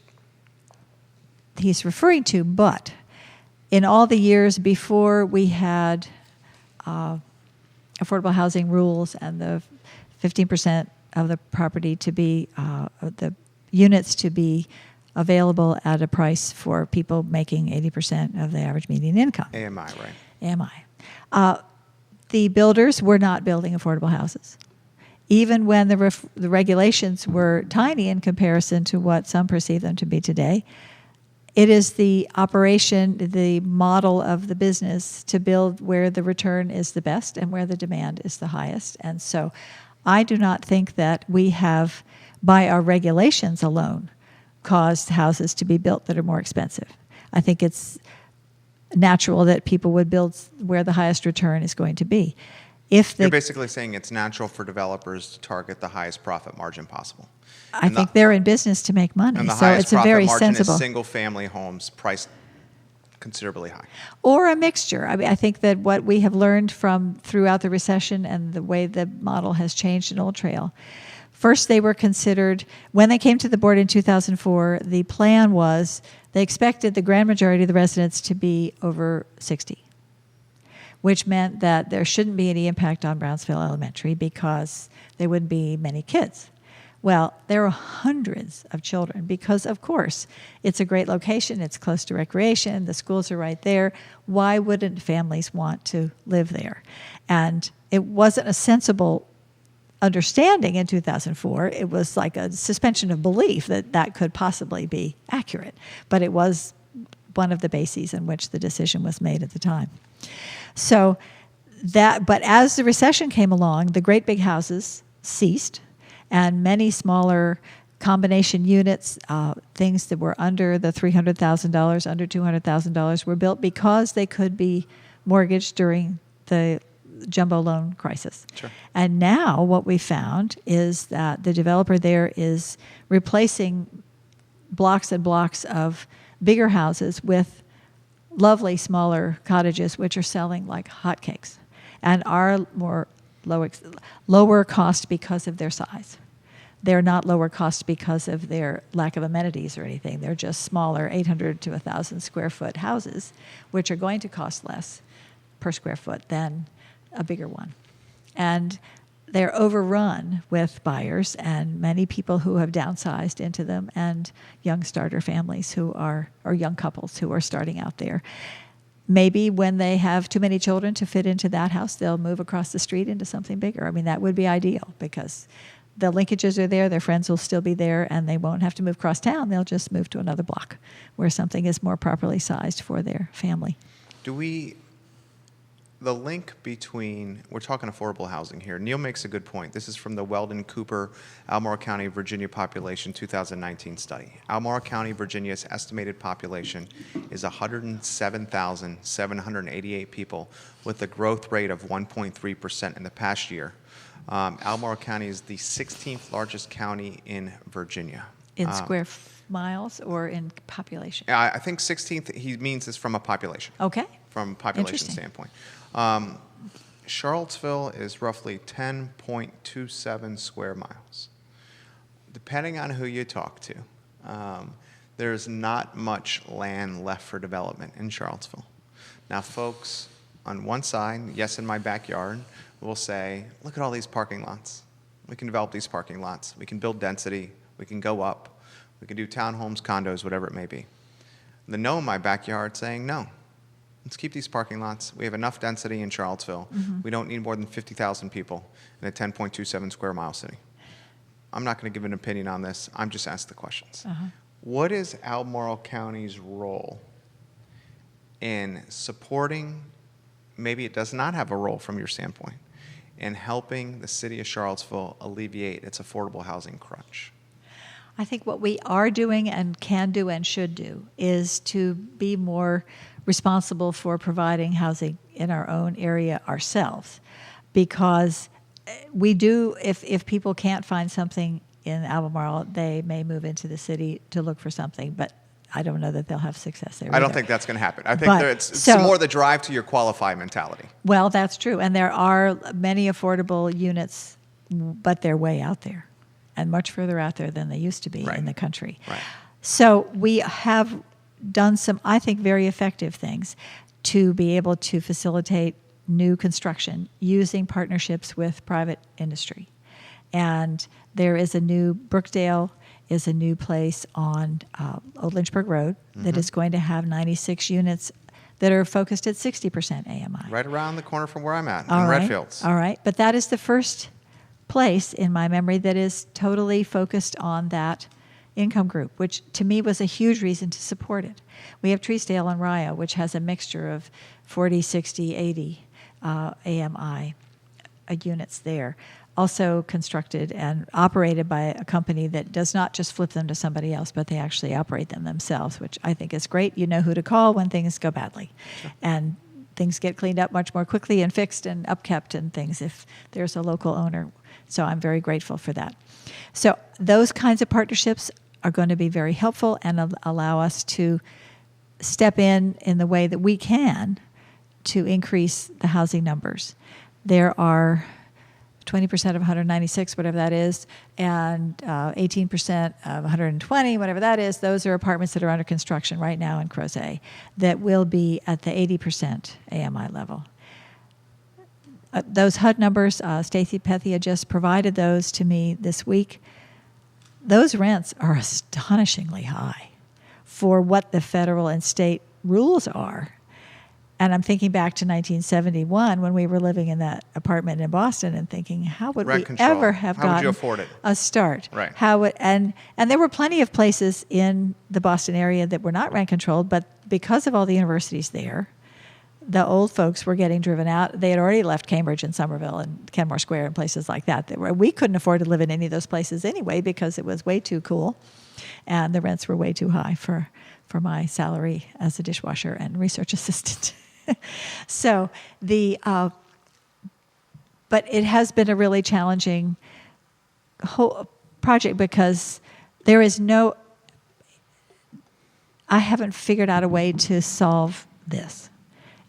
he's referring to, but in all the years before we had affordable housing rules and the 15% of the property to be, the units to be available at a price for people making 80% of the average median income. AMI, right? Am I? The builders were not building affordable houses. Even when the regulations were tiny in comparison to what some perceive them to be today, it is the operation, the model of the business to build where the return is the best and where the demand is the highest. And so I do not think that we have, by our regulations alone, caused houses to be built that are more expensive. I think it's natural that people would build where the highest return is going to be. You're basically saying it's natural for developers to target the highest profit margin possible. I think they're in business to make money, and the so highest it's a profit very margin sensible. is single-family homes priced considerably high. Or a mixture. I mean, I think that what we have learned from throughout the recession and the way the model has changed in Old Trail, first they were considered, when they came to the board in 2004, the plan was they expected the grand majority of the residents to be over 60. Which meant that there shouldn't be any impact on Brownsville Elementary because there wouldn't be many kids. Well, there are hundreds of children because, of course, it's a great location, it's close to recreation, the schools are right there. Why wouldn't families want to live there? And it wasn't a sensible understanding in 2004. It was like a suspension of belief that that could possibly be accurate. But it was one of the bases in which the decision was made at the time. But as the recession came along, the great big houses ceased, and many smaller combination units, things that were under the $300,000, under $200,000, were built because they could be mortgaged during the jumbo loan crisis. Sure. And now what we found is that the developer there is replacing blocks and blocks of bigger houses with lovely smaller cottages, which are selling like hotcakes and are more lower cost because of their size. They're not lower cost because of their lack of amenities or anything. They're just smaller 800 to 1,000 square foot houses, which are going to cost less per square foot than a bigger one. And they're overrun with buyers and many people who have downsized into them and young starter families or young couples who are starting out there. Maybe when they have too many children to fit into that house, they'll move across the street into something bigger. I mean, that would be ideal because the linkages are there, their friends will still be there, and they won't have to move across town. They'll just move to another block where something is more properly sized for their family. The link between, we're talking affordable housing here. Neil makes a good point. This is from the Weldon Cooper, Albemarle County, Virginia population 2019 study. Albemarle County, Virginia's estimated population is 107,788 people with a growth rate of 1.3% in the past year. Albemarle County is the 16th largest county in Virginia. In square miles or in population? I think 16th, he means is from a population. Okay. From a population standpoint. Charlottesville is roughly 10.27 square miles. Depending on who you talk to, there's not much land left for development in Charlottesville. Now, folks on one side, yes, in my backyard, will say, look at all these parking lots. We can develop these parking lots. We can build density. We can go up. We can do townhomes, condos, whatever it may be. The no in my backyard saying, no. Let's keep these parking lots. We have enough density in Charlottesville. Mm-hmm. We don't need more than 50,000 people in a 10.27 square mile city. I'm not going to give an opinion on this. I'm just asking the questions. Uh-huh. What is Albemarle County's role in supporting, maybe it does not have a role from your standpoint, in helping the city of Charlottesville alleviate its affordable housing crunch? I think what we are doing and can do and should do is to be more responsible for providing housing in our own area ourselves, because we do, if people can't find something in Albemarle, they may move into the city to look for something, but I don't know that they'll have success there. I don't think that's going to happen. I think it's more the drive to your qualify mentality. Well, that's true, and there are many affordable units, but they're way out there and much further out there than they used to be in the country. Right. So we have done some, I think, very effective things to be able to facilitate new construction using partnerships with private industry. And there is a new, Brookdale is a new place on Old Lynchburg Road that is going to have 96 units that are focused at 60% AMI. Right around the corner from where I'm at, All in right. Redfields. All right. But that is the first place in my memory that is totally focused on that income group, which to me was a huge reason to support it. We have Treesdale and Rio, which has a mixture of 40, 60, 80 AMI units there. Also constructed and operated by a company that does not just flip them to somebody else, but they actually operate them themselves, which I think is great. You know who to call when things go badly. Sure. And things get cleaned up much more quickly and fixed and upkept and things if there's a local owner. So I'm very grateful for that. So those kinds of partnerships are going to be very helpful and allow us to step in the way that we can to increase the housing numbers. There are 20% of 196, whatever that is, and 18% of 120, whatever that is. Those are apartments that are under construction right now in Crozet that will be at the 80% AMI level. Those HUD numbers, Stacy Pethia just provided those to me this week. Those rents are astonishingly high for what the federal and state rules are. And I'm thinking back to 1971 when we were living in that apartment in Boston and thinking, how would Rent we control. ever have How would gotten you afford it? a start? Right. And there were plenty of places in the Boston area that were not rent controlled, but because of all the universities there, the old folks were getting driven out. They had already left Cambridge and Somerville and Kenmore Square and places like that. We couldn't afford to live in any of those places anyway because it was way too cool, and the rents were way too high for my salary as a dishwasher and research assistant. So but it has been a really challenging whole project because I haven't figured out a way to solve this.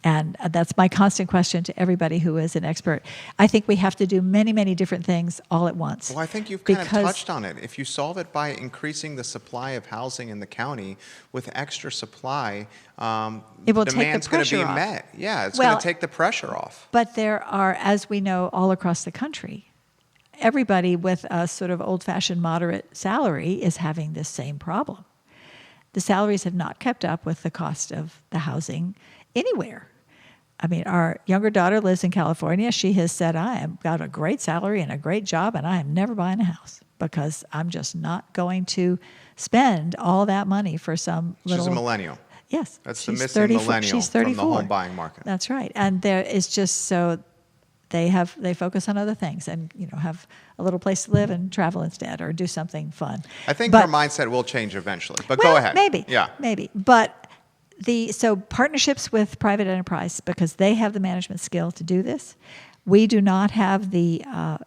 And that's my constant question to everybody who is an expert. I think we have to do many, many different things all at once. Well, I think you've kind of touched on it. If you solve it by increasing the supply of housing in the county with extra supply, it will demand's take the pressure going to be off. met. Yeah, it's going to take the pressure off. But there are, as we know, all across the country, everybody with a sort of old-fashioned moderate salary is having this same problem. The salaries have not kept up with the cost of the housing anywhere. I mean, our younger daughter lives in California. She has said, I have got a great salary and a great job, and I am never buying a house because I'm just not going to spend all that money for some little... She's a millennial. Yes. That's the missing millennial from the home buying market. That's right. And there is just so they focus on other things and, have a little place to live and travel instead or do something fun. I think her mindset will change eventually, but go ahead. Maybe. Yeah. Maybe. But so partnerships with private enterprise, because they have the management skill to do this. We do not have a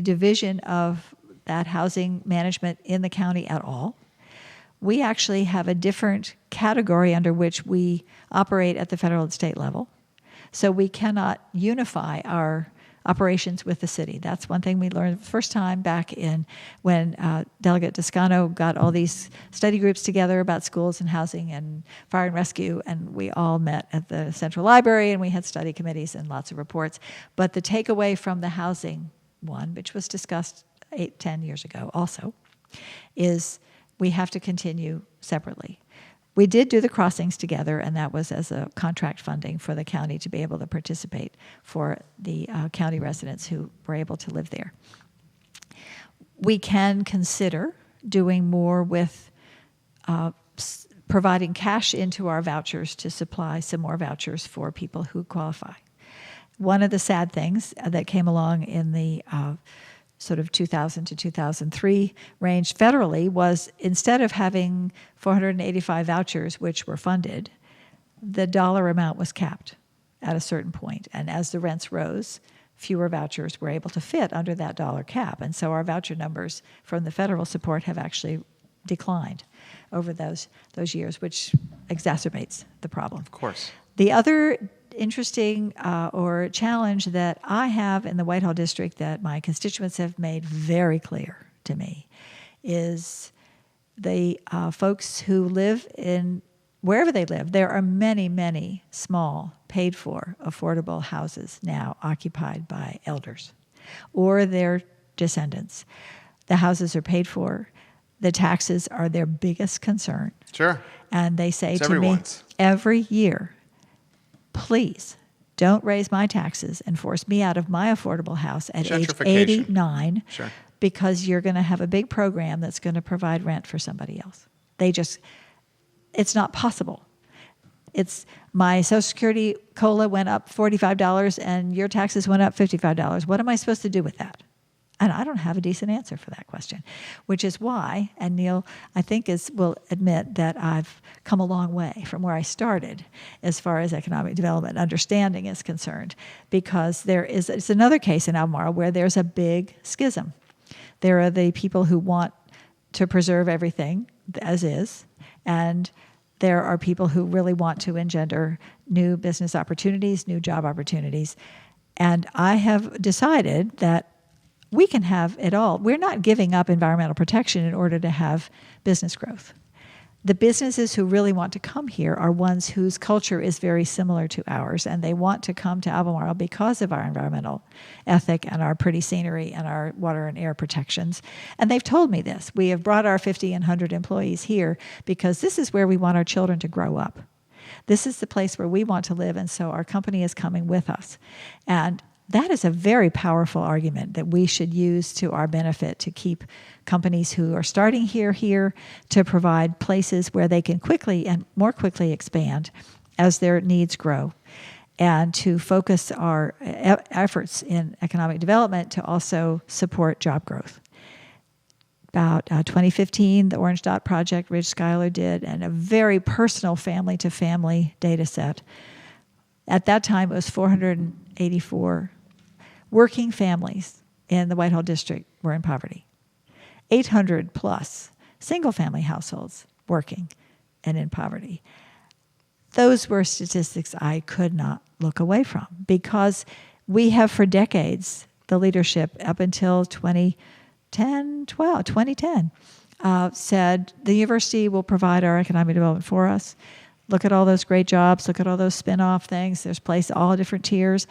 division of that housing management in the county at all. We actually have a different category under which we operate at the federal and state level. So we cannot unify our operations with the city. That's one thing we learned the first time back when Delegate Toscano got all these study groups together about schools and housing and fire and rescue, and we all met at the Central Library, and we had study committees and lots of reports. But the takeaway from the housing one, which was discussed 8-10 years ago also, is we have to continue separately. We did do the crossings together, and that was as a contract funding for the county to be able to participate for the county residents who were able to live there. We can consider doing more with providing cash into our vouchers to supply some more vouchers for people who qualify. One of the sad things that came along in the sort of 2000 to 2003 range federally was instead of having 485 vouchers which were funded, the dollar amount was capped at a certain point. And as the rents rose, fewer vouchers were able to fit under that dollar cap. And so our voucher numbers from the federal support have actually declined over those years, which exacerbates the problem. Of course. The other interesting or challenge that I have in the Whitehall district that my constituents have made very clear to me is the folks who live in wherever they live. There are many, many small, paid-for, affordable houses now occupied by elders or their descendants. The houses are paid for. The taxes are their biggest concern. Sure. And they say It's to everyone's. me every year, please don't raise my taxes and force me out of my affordable house at age Gentrification. 89 Sure. because you're going to have a big program that's going to provide rent for somebody else. It's not possible. It's my Social Security COLA went up $45 and your taxes went up $55. What am I supposed to do with that? And I don't have a decent answer for that question, which is why, and Neil, I think will admit that I've come a long way from where I started as far as economic development understanding is concerned, because it's another case in Albemarle where there's a big schism. There are the people who want to preserve everything as is, and there are people who really want to engender new business opportunities, new job opportunities. And I have decided that we can have it all. We're not giving up environmental protection in order to have business growth. The businesses who really want to come here are ones whose culture is very similar to ours, and they want to come to Albemarle because of our environmental ethic and our pretty scenery and our water and air protections. And they've told me this. We have brought our 50 and 100 employees here because this is where we want our children to grow up. This is the place where we want to live, and so our company is coming with us. And that is a very powerful argument that we should use to our benefit to keep companies who are starting here, to provide places where they can quickly and more quickly expand as their needs grow, and to focus our efforts in economic development to also support job growth. About 2015, the Orange Dot Project, Ridge Schuyler did, and a very personal family-to-family data set. At that time, it was 484 working families in the Whitehall District were in poverty. 800 plus single-family households working and in poverty. Those were statistics I could not look away from, because we have for decades, the leadership up until 2010, said the university will provide our economic development for us. Look at all those great jobs. Look at all those spin-off things. There's place all different tiers.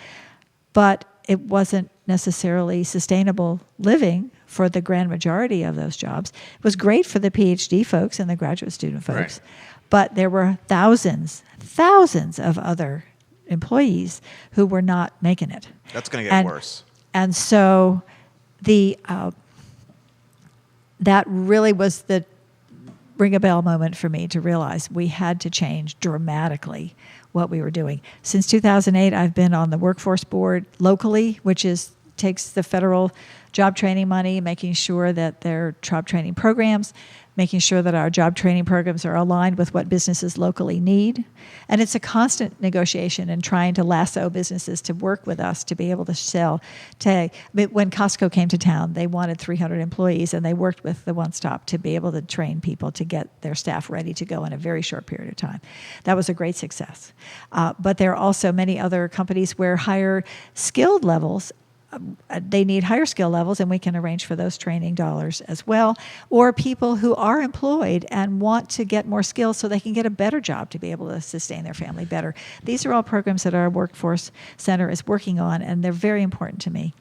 But it wasn't necessarily sustainable living for the grand majority of those jobs. It was great for the PhD folks and the graduate student folks. Right. But there were thousands of other employees who were not making it. That's going to get worse. And so that really was the ring a bell moment for me to realize we had to change dramatically what we were doing. Since 2008, I've been on the workforce board locally, which takes the federal job training money, making sure that their job training programs, making sure that our job training programs are aligned with what businesses locally need. And it's a constant negotiation and trying to lasso businesses to work with us to be able to sell. When Costco came to town, they wanted 300 employees, and they worked with the One Stop to be able to train people to get their staff ready to go in a very short period of time. That was a great success. But there are also many other companies where higher skilled levels, they need higher skill levels, and we can arrange for those training dollars as well. Or people who are employed and want to get more skills so they can get a better job to be able to sustain their family better. These are all programs that our workforce center is working on, and they're very important to me.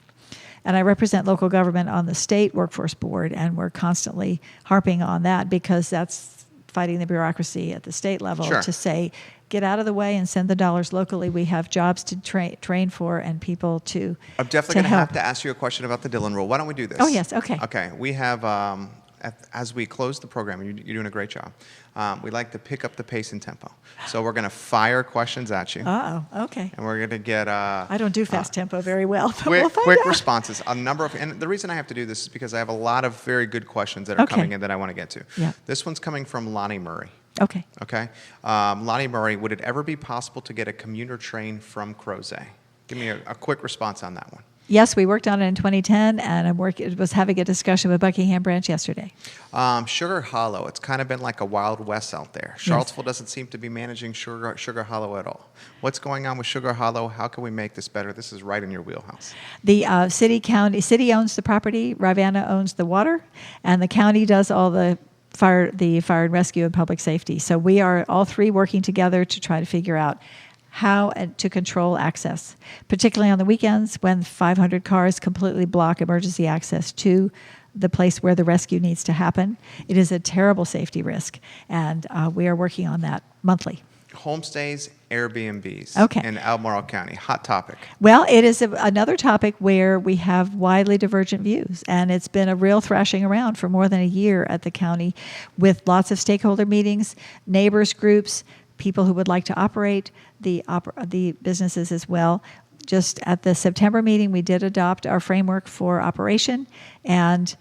And I represent local government on the state workforce board, and we're constantly harping on that because that's fighting the bureaucracy at the state level. Sure. To say, get out of the way and send the dollars locally. We have jobs to train for and people to I'm definitely going to have to ask you a question about the Dillon Rule. Why don't we do this? Oh, yes. Okay. Okay. We have, as we close the program, you're doing a great job. We like to pick up the pace and tempo. So we're going to fire questions at you. Uh-oh. Okay. And we're going to get... I don't do fast tempo very well, but quick, we'll find quick out. responses. And the reason I have to do this is because I have a lot of very good questions that are coming in that I want to get to. Yeah. This one's coming from Lonnie Murray. Okay. Okay. Lonnie Murray, would it ever be possible to get a commuter train from Crozet? Give me a quick response on that one. Yes, we worked on it in 2010, and I was having a discussion with Buckingham Branch yesterday. Sugar Hollow, it's kind of been like a Wild West out there. Charlottesville doesn't seem to be managing Sugar Hollow at all. What's going on with Sugar Hollow? How can we make this better? This is right in your wheelhouse. The city owns the property, Rivanna owns the water, and the county does all the fire and rescue and public safety. So we are all three working together to try to figure out how to control access, particularly on the weekends when 500 cars completely block emergency access to the place where the rescue needs to happen. It is a terrible safety risk, and we are working on that monthly. Homestays, Airbnbs Okay. in Albemarle County. Hot topic. Well, it is another topic where we have widely divergent views, and it's been a real thrashing around for more than a year at the county with lots of stakeholder meetings, neighbors groups, people who would like to operate the businesses as well. Just at the September meeting, we did adopt our framework for operation, and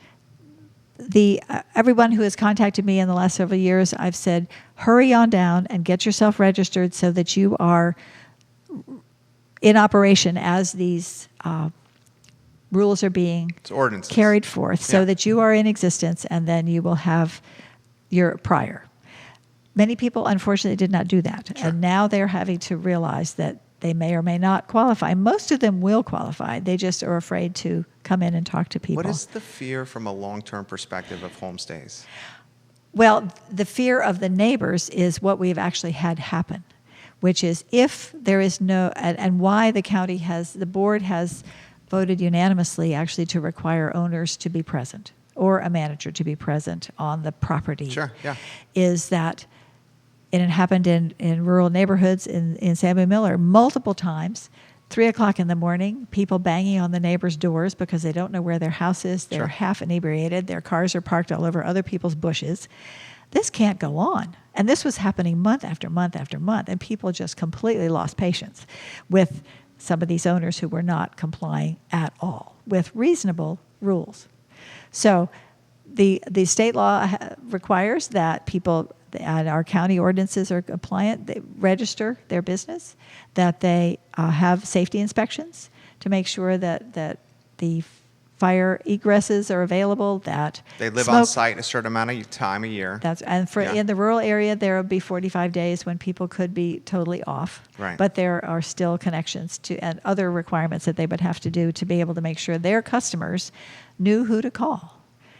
everyone who has contacted me in the last several years, I've said, hurry on down and get yourself registered so that you are in operation as these rules are being carried forth, so that you are in existence, and then you will have your prior. Many people, unfortunately, did not do that, and now they're having to realize that they may or may not qualify. Most of them will qualify. They just are afraid to come in and talk to people. What is the fear from a long-term perspective of homestays? Well, the fear of the neighbors is what we've actually had happen, which is if there is no, and why the board has voted unanimously actually to require owners to be present or a manager to be present on the property. Sure, yeah. Is that, and it happened in rural neighborhoods in Samuel Miller multiple times, 3 o'clock in the morning, people banging on the neighbors' doors because they don't know where their house is. They're half inebriated. Their cars are parked all over other people's bushes. This can't go on. And this was happening month after month after month, and people just completely lost patience with some of these owners who were not complying at all with reasonable rules. So the state law requires that people, and our county ordinances are compliant, they register their business, that they have safety inspections to make sure that the fire egresses are available, that they live on site a certain amount of time a year. In the rural area, there will be 45 days when people could be totally off. Right. But there are still connections to and other requirements that they would have to do to be able to make sure their customers knew who to call.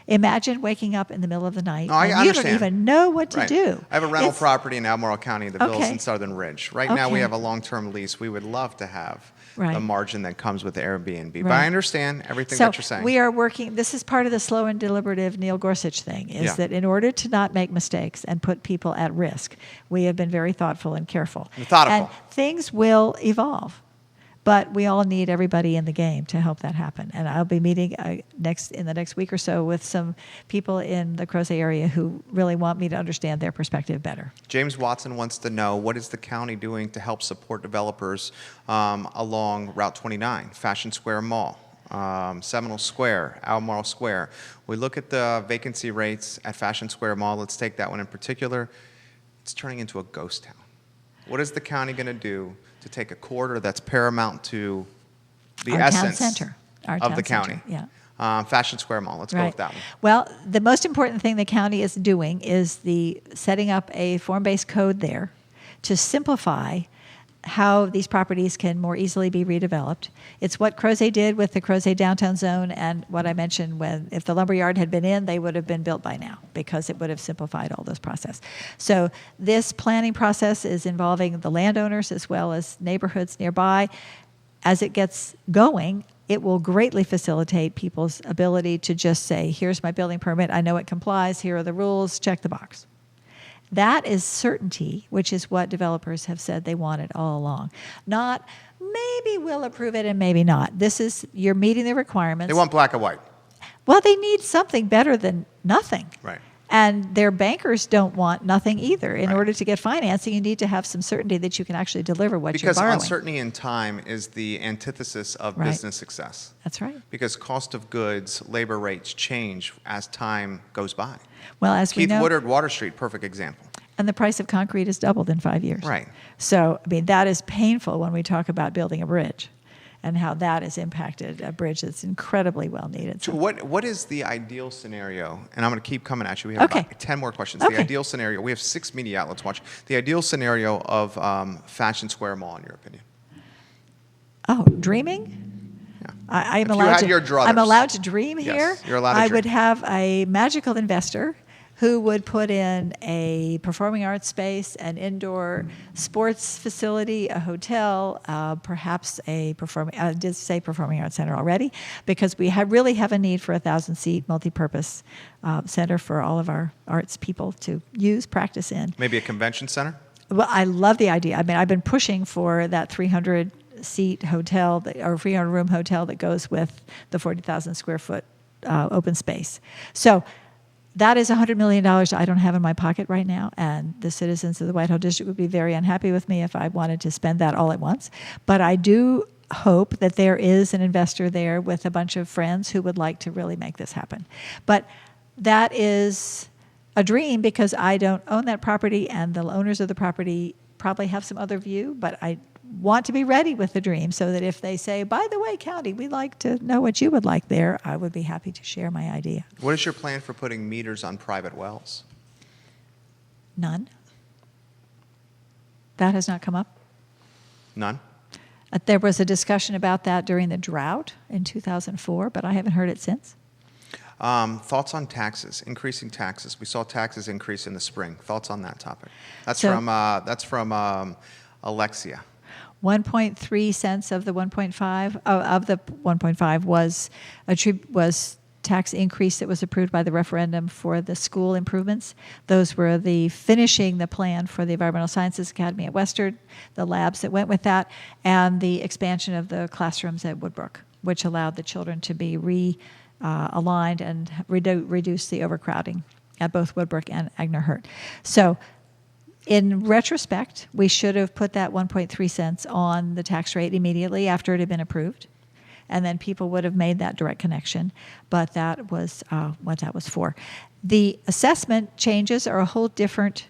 Imagine waking up in the middle of the night and you don't even know what to do. I have a rental property in Albemarle County, the Villas in Southern Ridge. Right now we have a long-term lease. We would love to have the margin that comes with the Airbnb. But I understand everything that you're saying. We are working, this is part of the slow and deliberative Neil Gorsuch thing, is that in order to not make mistakes and put people at risk, we have been very thoughtful and careful. And things will evolve. But we all need everybody in the game to help that happen. And I'll be meeting in the next week or so with some people in the Crozet area who really want me to understand their perspective better. James Watson wants to know, what is the county doing to help support developers along Route 29, Fashion Square Mall, Seminole Square, Albemarle Square? We look at the vacancy rates at Fashion Square Mall. Let's take that one in particular. It's turning into a ghost town. What is the county going to do to take a corridor that's paramount to the essence of the county? Fashion Square Mall. Let's go with that one. Well, the most important thing the county is doing is setting up a form-based code there to simplify how these properties can more easily be redeveloped. It's what Crozet did with the Crozet downtown zone, and what I mentioned, if the lumberyard had been in, they would have been built by now because it would have simplified all this process. So this planning process is involving the landowners as well as neighborhoods nearby. As it gets going, it will greatly facilitate people's ability to just say, here's my building permit, I know it complies, here are the rules, check the box. That is certainty, which is what developers have said they wanted all along. Not, maybe we'll approve it and maybe not. This is, you're meeting the requirements. They want black and white. Well, they need something better than nothing. Right. And their bankers don't want nothing either. In order to get financing, you need to have some certainty that you can actually deliver what you're borrowing. Because uncertainty in time is the antithesis of business success. That's right. Because cost of goods, labor rates change as time goes by. Well, as we know, Keith Woodard, Water Street, perfect example. And the price of concrete has doubled in 5 years. Right. So, I mean, that is painful when we talk about building a bridge and how that has impacted a bridge that's incredibly well needed. So what is the ideal scenario? And I'm going to keep coming at you. We have about 10 more questions. The ideal scenario, we have 6 media outlets watching. The ideal scenario of Fashion Square Mall, in your opinion? Oh, dreaming? Yeah. I'm allowed to dream here. Yes, you're allowed to dream. I would have a magical investor who would put in a performing arts space, an indoor sports facility, a hotel, perhaps I did say performing arts center already, because we really have a need for a 1,000-seat multi-purpose center for all of our arts people to use, practice in. Maybe a convention center? Well, I love the idea. I mean, I've been pushing for that 300-seat hotel or 300-room hotel that goes with the 40,000 square foot open space. So that is $100 million I don't have in my pocket right now, and the citizens of the Whitehall District would be very unhappy with me if I wanted to spend that all at once. But I do hope that there is an investor there with a bunch of friends who would like to really make this happen. But that is a dream because I don't own that property, and the owners of the property probably have some other view, but I want to be ready with the dream so that if they say, by the way, county, we'd like to know what you would like there, I would be happy to share my idea. What is your plan for putting meters on private wells? None. That has not come up. None? There was a discussion about that during the drought in 2004, but I haven't heard it since. Thoughts on taxes, increasing taxes. We saw taxes increase in the spring. Thoughts on that topic? That's from Alexia. 1.3 cents of the 1.5 of the 1.5 was tax increase that was approved by the referendum for the school improvements. Those were the finishing the plan for the Environmental Sciences Academy at Western, the labs that went with that, and the expansion of the classrooms at Woodbrook, which allowed the children to be aligned and reduce the overcrowding at both Woodbrook and Agner Hurt. So in retrospect, we should have put that 1.3 cents on the tax rate immediately after it had been approved, and then people would have made that direct connection. But that was what that was for. The assessment changes are a whole different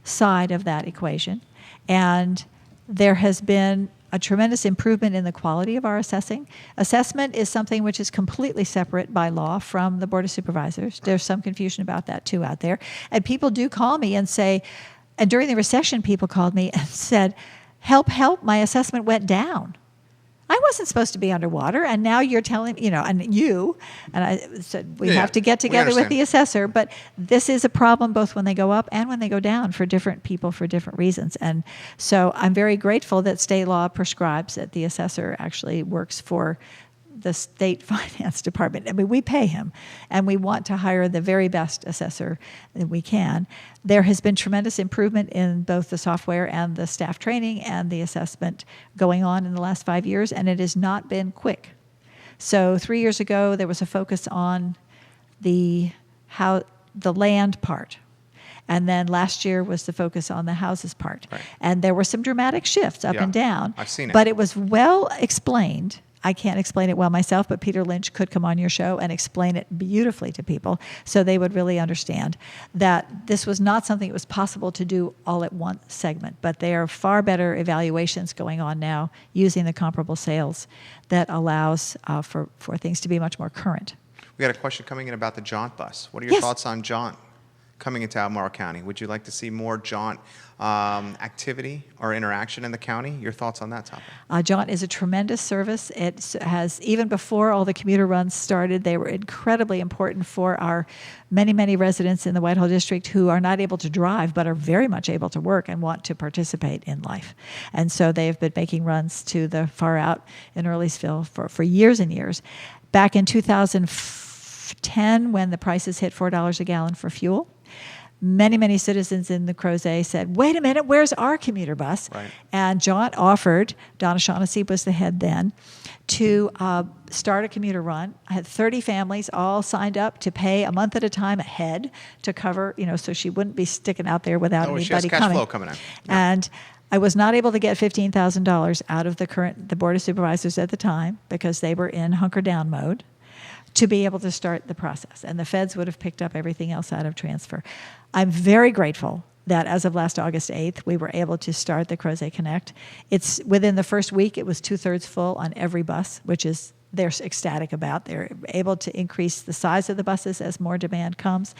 side of that equation, and there has been a tremendous improvement in the quality of our assessing. Assessment is something which is completely separate by law from the Board of Supervisors. There's some confusion about that too out there. And people do call me and say, and during the recession, people called me and said, help, my assessment went down. I wasn't supposed to be underwater, and now you're telling me, and I said, we have to get together with the assessor, but this is a problem both when they go up and when they go down for different people for different reasons. And so I'm very grateful that state law prescribes that the assessor actually works for the state finance department. I mean, we pay him, and we want to hire the very best assessor that we can. There has been tremendous improvement in both the software and the staff training and the assessment going on in the last 5 years, and it has not been quick. So 3 years ago, there was a focus on the land part. And then last year was the focus on the houses part. Right. And there were some dramatic shifts up and down. I've seen it. But it was well explained. I can't explain it well myself, but Peter Lynch could come on your show and explain it beautifully to people so they would really understand that this was not something that was possible to do all at one segment, but there are far better evaluations going on now using the comparable sales that allows for things to be much more current. We got a question coming in about the jaunt bus. What are your thoughts on jaunt coming into Albemarle County? Would you like to see more jaunt activity or interaction in the county? Your thoughts on that topic? Jaunt is a tremendous service. It has, even before all the commuter runs started, they were incredibly important for our many, many residents in the Whitehall District who are not able to drive but are very much able to work and want to participate in life. And so they've been making runs to the far out in Earlysville for years and years. Back in 2010, when the prices hit $4 a gallon for fuel, many citizens in the Crozet said, wait a minute, where's our commuter bus? Right. And Jaunt offered, Donna Shaughnessy was the head then, to start a commuter run. I had 30 families all signed up to pay a month at a time ahead to cover, so she wouldn't be sticking out there without anybody she has cash flow coming out. Yeah. And I was not able to get $15,000 out of the Board of Supervisors at the time because they were in hunker down mode to be able to start the process. And the feds would have picked up everything else out of transfer. I'm very grateful that as of last August 8th, we were able to start the Crozet Connect. It's within the first week, it was 2/3 full on every bus, which is they're ecstatic about. They're able to increase the size of the buses as more demand comes.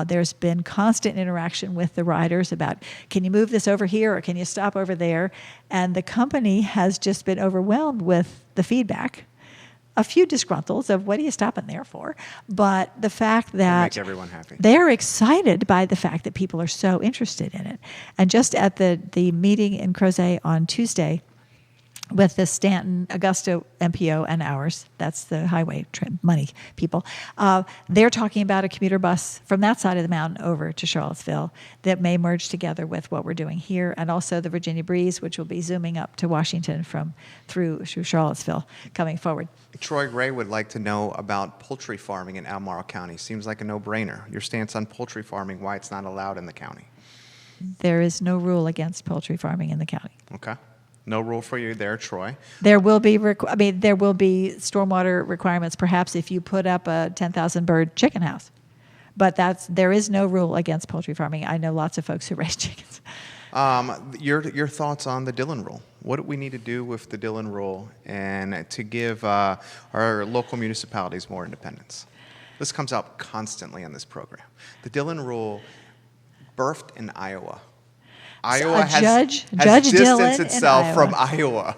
There's been constant interaction with the riders about, can you move this over here or can you stop over there? And the company has just been overwhelmed with the feedback. A few disgruntles of what are you stopping there for? But the fact that make everyone happy. They're excited by the fact that people are so interested in it. And just at the meeting in Crozet on Tuesday, with the Stanton, Augusta MPO and ours, that's the highway money people, they're talking about a commuter bus from that side of the mountain over to Charlottesville that may merge together with what we're doing here, and also the Virginia Breeze, which will be zooming up to Washington through Charlottesville coming forward. Troy Gray would like to know about poultry farming in Albemarle County. Seems like a no-brainer. Your stance on poultry farming, why it's not allowed in the county. There is no rule against poultry farming in the county. Okay. No rule for you there, Troy. There will be there will be stormwater requirements, perhaps if you put up a 10,000 bird chicken house, but there is no rule against poultry farming. I know lots of folks who raise chickens. Your thoughts on the Dillon Rule? What do we need to do with the Dillon Rule and to give our local municipalities more independence? This comes up constantly on this program. The Dillon Rule birthed in Iowa. Iowa has distanced itself from Iowa.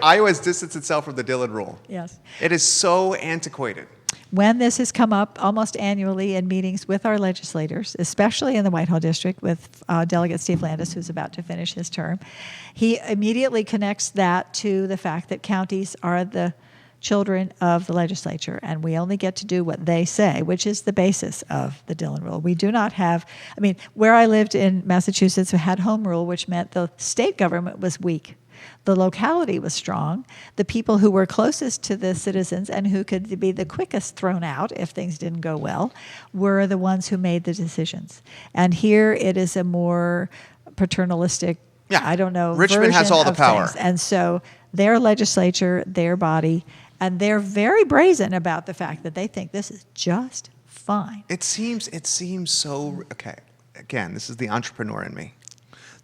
Iowa has distanced itself from the Dillon Rule. Yes. It is so antiquated. When this has come up almost annually in meetings with our legislators, especially in the Whitehall District with Delegate Steve Landis, who's about to finish his term, he immediately connects that to the fact that counties are the children of the legislature, and we only get to do what they say, which is the basis of the Dillon Rule. We do not have, where I lived in Massachusetts, we had home rule, which meant the state government was weak. The locality was strong. The people who were closest to the citizens and who could be the quickest thrown out if things didn't go well were the ones who made the decisions. And here it is a more paternalistic, Richmond has all the power. Things. And so their legislature, their body, and they're very brazen about the fact that they think this is just fine. It seems so, okay, again, this is the entrepreneur in me.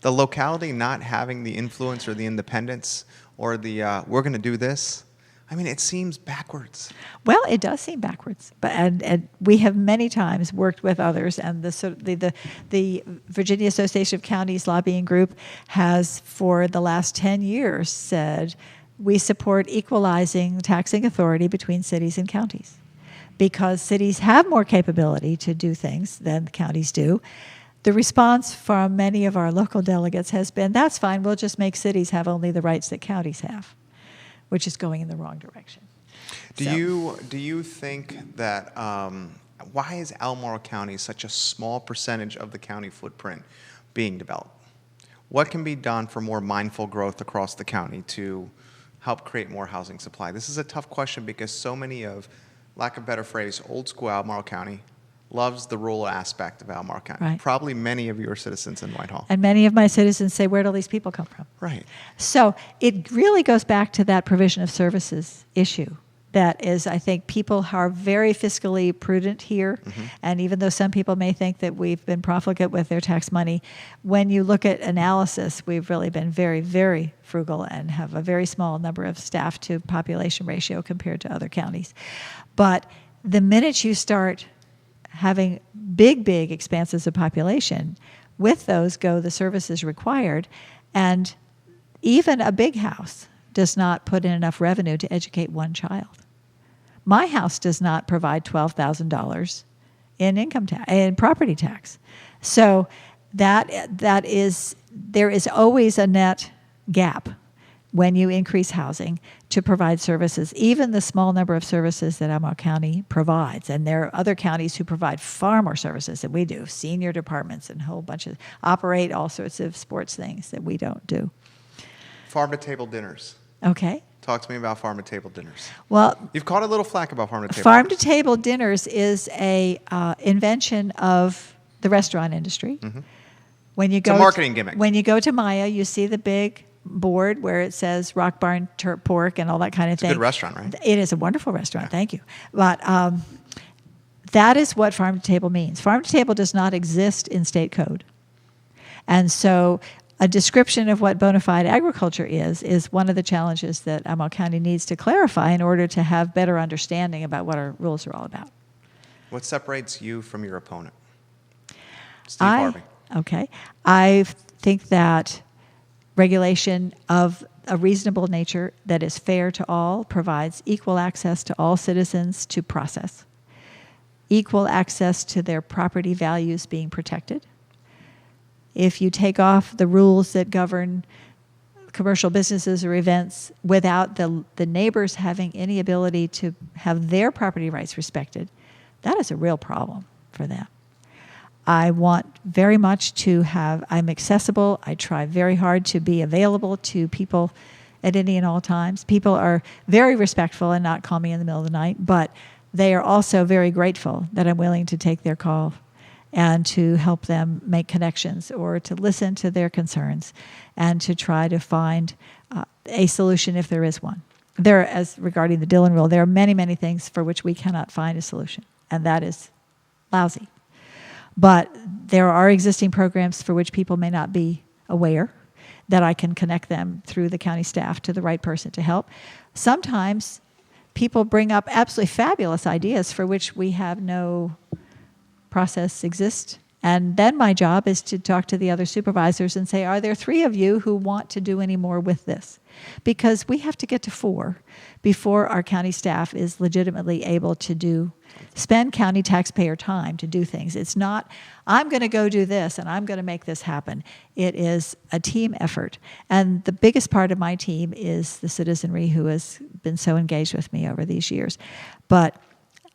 The locality not having the influence or the independence or the we're going to do this, it seems backwards. Well, it does seem backwards, but and we have many times worked with others, and the Virginia Association of Counties lobbying group has for the last 10 years said we support equalizing taxing authority between cities and counties because cities have more capability to do things than the counties do. The response from many of our local delegates has been, that's fine, we'll just make cities have only the rights that counties have, which is going in the wrong direction. Do you think that, why is Albemarle County such a small percentage of the county footprint being developed? What can be done for more mindful growth across the county to help create more housing supply? This is a tough question because so many of, lack of a better phrase, old school Albemarle County loves the rural aspect of Albemarle County. Right. Probably many of your citizens in Whitehall. And many of my citizens say, where do all these people come from? Right. So it really goes back to that provision of services issue. That is, I think people are very fiscally prudent here. Mm-hmm. And even though some people may think that we've been profligate with their tax money, when you look at analysis, we've really been very, very frugal and have a very small number of staff to population ratio compared to other counties. But the minute you start having big expanses of population, with those go the services required, and even a big house does not put in enough revenue to educate one child. My house does not provide $12,000 in income tax, in property tax. So there is always a net gap when you increase housing to provide services, even the small number of services that Albemarle County provides. And there are other counties who provide far more services than we do, senior departments and a whole bunch of, operate all sorts of sports things that we don't do. Farm-to-table dinners. Okay. Talk to me about farm-to-table dinners. Well, you've caught a little flack about farm-to-table. Farm-to-table dinners is a invention of the restaurant industry. Mm-hmm. It's a marketing gimmick. When you go to Maya, you see the big board where it says Rock Barn pork and all that kind of thing. It's a good restaurant, right? It is a wonderful restaurant. Yeah. Thank you. But that is what farm-to-table means. Farm-to-table does not exist in state code. And so a description of what bona fide agriculture is one of the challenges that Albemarle County needs to clarify in order to have better understanding about what our rules are all about. What separates you from your opponent? Steve Harvey. Okay. I think that regulation of a reasonable nature that is fair to all provides equal access to all citizens to process, equal access to their property values being protected. If you take off the rules that govern commercial businesses or events without the neighbors having any ability to have their property rights respected, that is a real problem for them. I want very much to have, I'm accessible. I try very hard to be available to people at any and all times. People are very respectful and not call me in the middle of the night, but they are also very grateful that I'm willing to take their call and to help them make connections or to listen to their concerns and to try to find a solution if there is one. As regarding the Dillon Rule, there are many, many things for which we cannot find a solution, and that is lousy. But there are existing programs for which people may not be aware that I can connect them through the county staff to the right person to help. Sometimes people bring up absolutely fabulous ideas for which we have no process exist. And then my job is to talk to the other supervisors and say, are there 3 of you who want to do any more with this? Because we have to get to 4 before our county staff is legitimately able to spend county taxpayer time to do things. It's not, I'm going to go do this and I'm going to make this happen. It is a team effort. And the biggest part of my team is the citizenry who has been so engaged with me over these years. But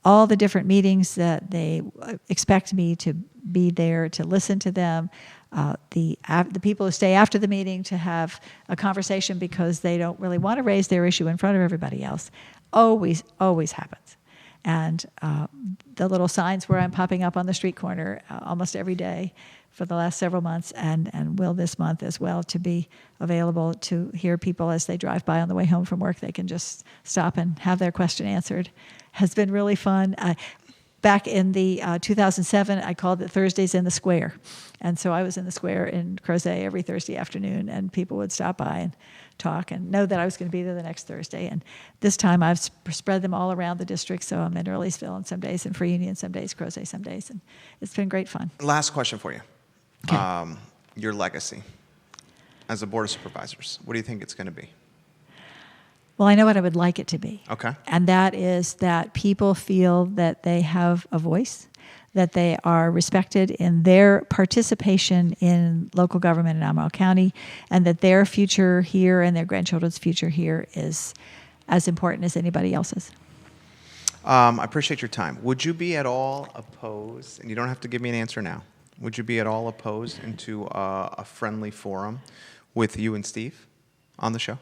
all the different meetings that they expect me to be there to listen to them, the people who stay after the meeting to have a conversation because they don't really want to raise their issue in front of everybody else, always happens. And the little signs where I'm popping up on the street corner almost every day for the last several months and will this month as well, to be available to hear people as they drive by on the way home from work. They can just stop and have their question answered. Has been really fun. Back in the 2007, I called it Thursdays in the Square. And so I was in the square in Crozet every Thursday afternoon, and people would stop by and talk and know that I was going to be there the next Thursday. And this time I've spread them all around the district, so I'm in Earlysville and some days, in Free Union some days, Crozet some days, and it's been great fun. Last question for you. Okay. Your legacy as a Board of Supervisors, what do you think it's going to be? Well, I know what I would like it to be. Okay. And that is that people feel that they have a voice, that they are respected in their participation in local government in Albemarle County, and that their future here and their grandchildren's future here is as important as anybody else's. I appreciate your time. Would you be at all opposed, and you don't have to give me an answer now, would you be at all opposed into a friendly forum with you and Steve on the show?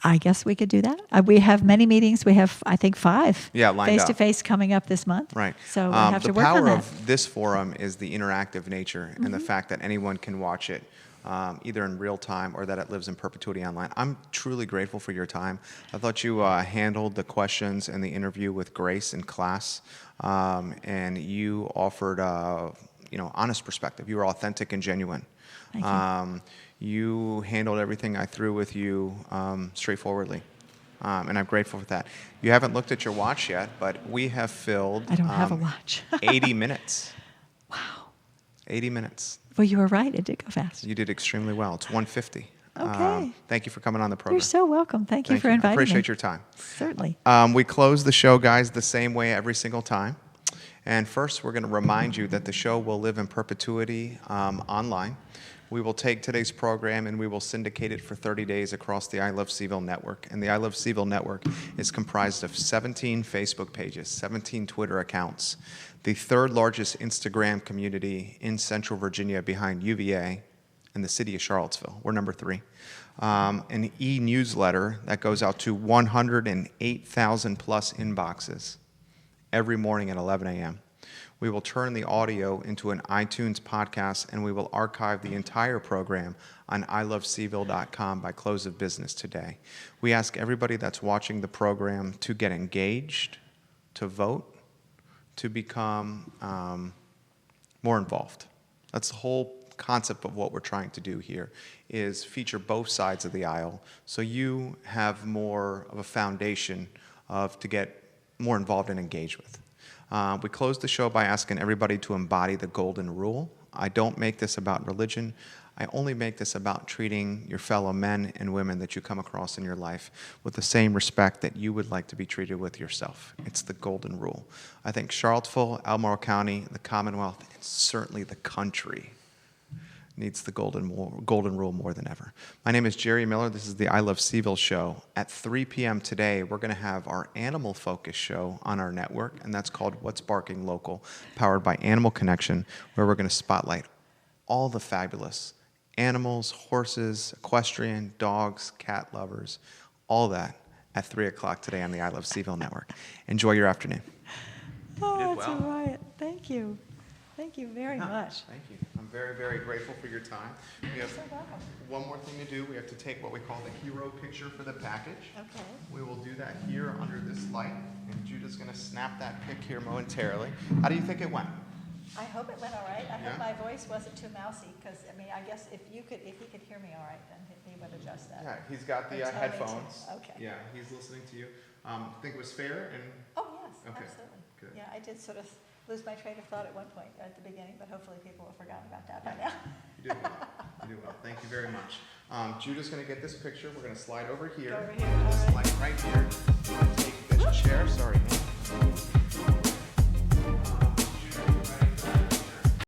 I guess we could do that. We have many meetings. We have, I think, 5 lined up face-to-face coming up this month. Right. So we have to work on that. The power of this forum is the interactive nature and the fact that anyone can watch it either in real time or that it lives in perpetuity online. I'm truly grateful for your time. I thought you handled the questions and the interview with grace and class, and you offered honest perspective. You were authentic and genuine. Thank you. You handled everything I threw with you straightforwardly, and I'm grateful for that. You haven't looked at your watch yet, but we have filled I don't have a watch. 80 minutes. Wow. 80 minutes. Well, you were right. It did go fast. You did extremely well. It's 1:50. Okay. Thank you for coming on the program. You're so welcome. Thank you for inviting me. I appreciate your time. Certainly. We close the show, guys, the same way every single time. And first, we're going to remind you that the show will live in perpetuity online. We will take today's program and we will syndicate it for 30 days across the I Love CVille network. And the I Love CVille network is comprised of 17 Facebook pages, 17 Twitter accounts, the 3rd largest Instagram community in Central Virginia behind UVA and the city of Charlottesville. We're number 3. An e-newsletter that goes out to 108,000 plus inboxes every morning at 11 a.m. We will turn the audio into an iTunes podcast, and we will archive the entire program on ilovecville.com by close of business today. We ask everybody that's watching the program to get engaged, to vote, to become more involved. That's the whole concept of what we're trying to do here, is feature both sides of the aisle so you have more of a foundation to get more involved and engaged with. We close the show by asking everybody to embody the golden rule. I don't make this about religion. I only make this about treating your fellow men and women that you come across in your life with the same respect that you would like to be treated with yourself. It's the golden rule. I think Charlottesville, Albemarle County, the Commonwealth, and certainly the country needs the golden rule more than ever. My name is Jerry Miller. This is the I Love CVille Show. At 3 p.m. today, we're going to have our animal focus show on our network, and that's called What's Barking Local, powered by Animal Connection, where we're going to spotlight all the fabulous animals, horses, equestrian, dogs, cat lovers, all that at 3 o'clock today on the I Love CVille network. Enjoy your afternoon. Oh, that's a riot. Thank you. Thank you very much. Thank you. I'm very, very grateful for your time. We have so welcome. one more thing to do. We have to take what we call the hero picture for the package. Okay. We will do that here under this light, and Judah's going to snap that pic here momentarily. How do you think it went? I hope it went all right. I Yeah. hope my voice wasn't too mousy, because I mean, I guess if he could hear me all right, then he would adjust that. Yeah, he's got the Or tell me to. headphones. Okay. Yeah, he's listening to you. Think it was fair and. Oh yes, Okay. absolutely. Good. Yeah, I did sort of lose my train of thought at one point at the beginning, but hopefully people have forgotten about that by now. You did well. You did well. Thank you very much. Judah's going to get this picture. We're going to slide over here. Go over here. All right. Slide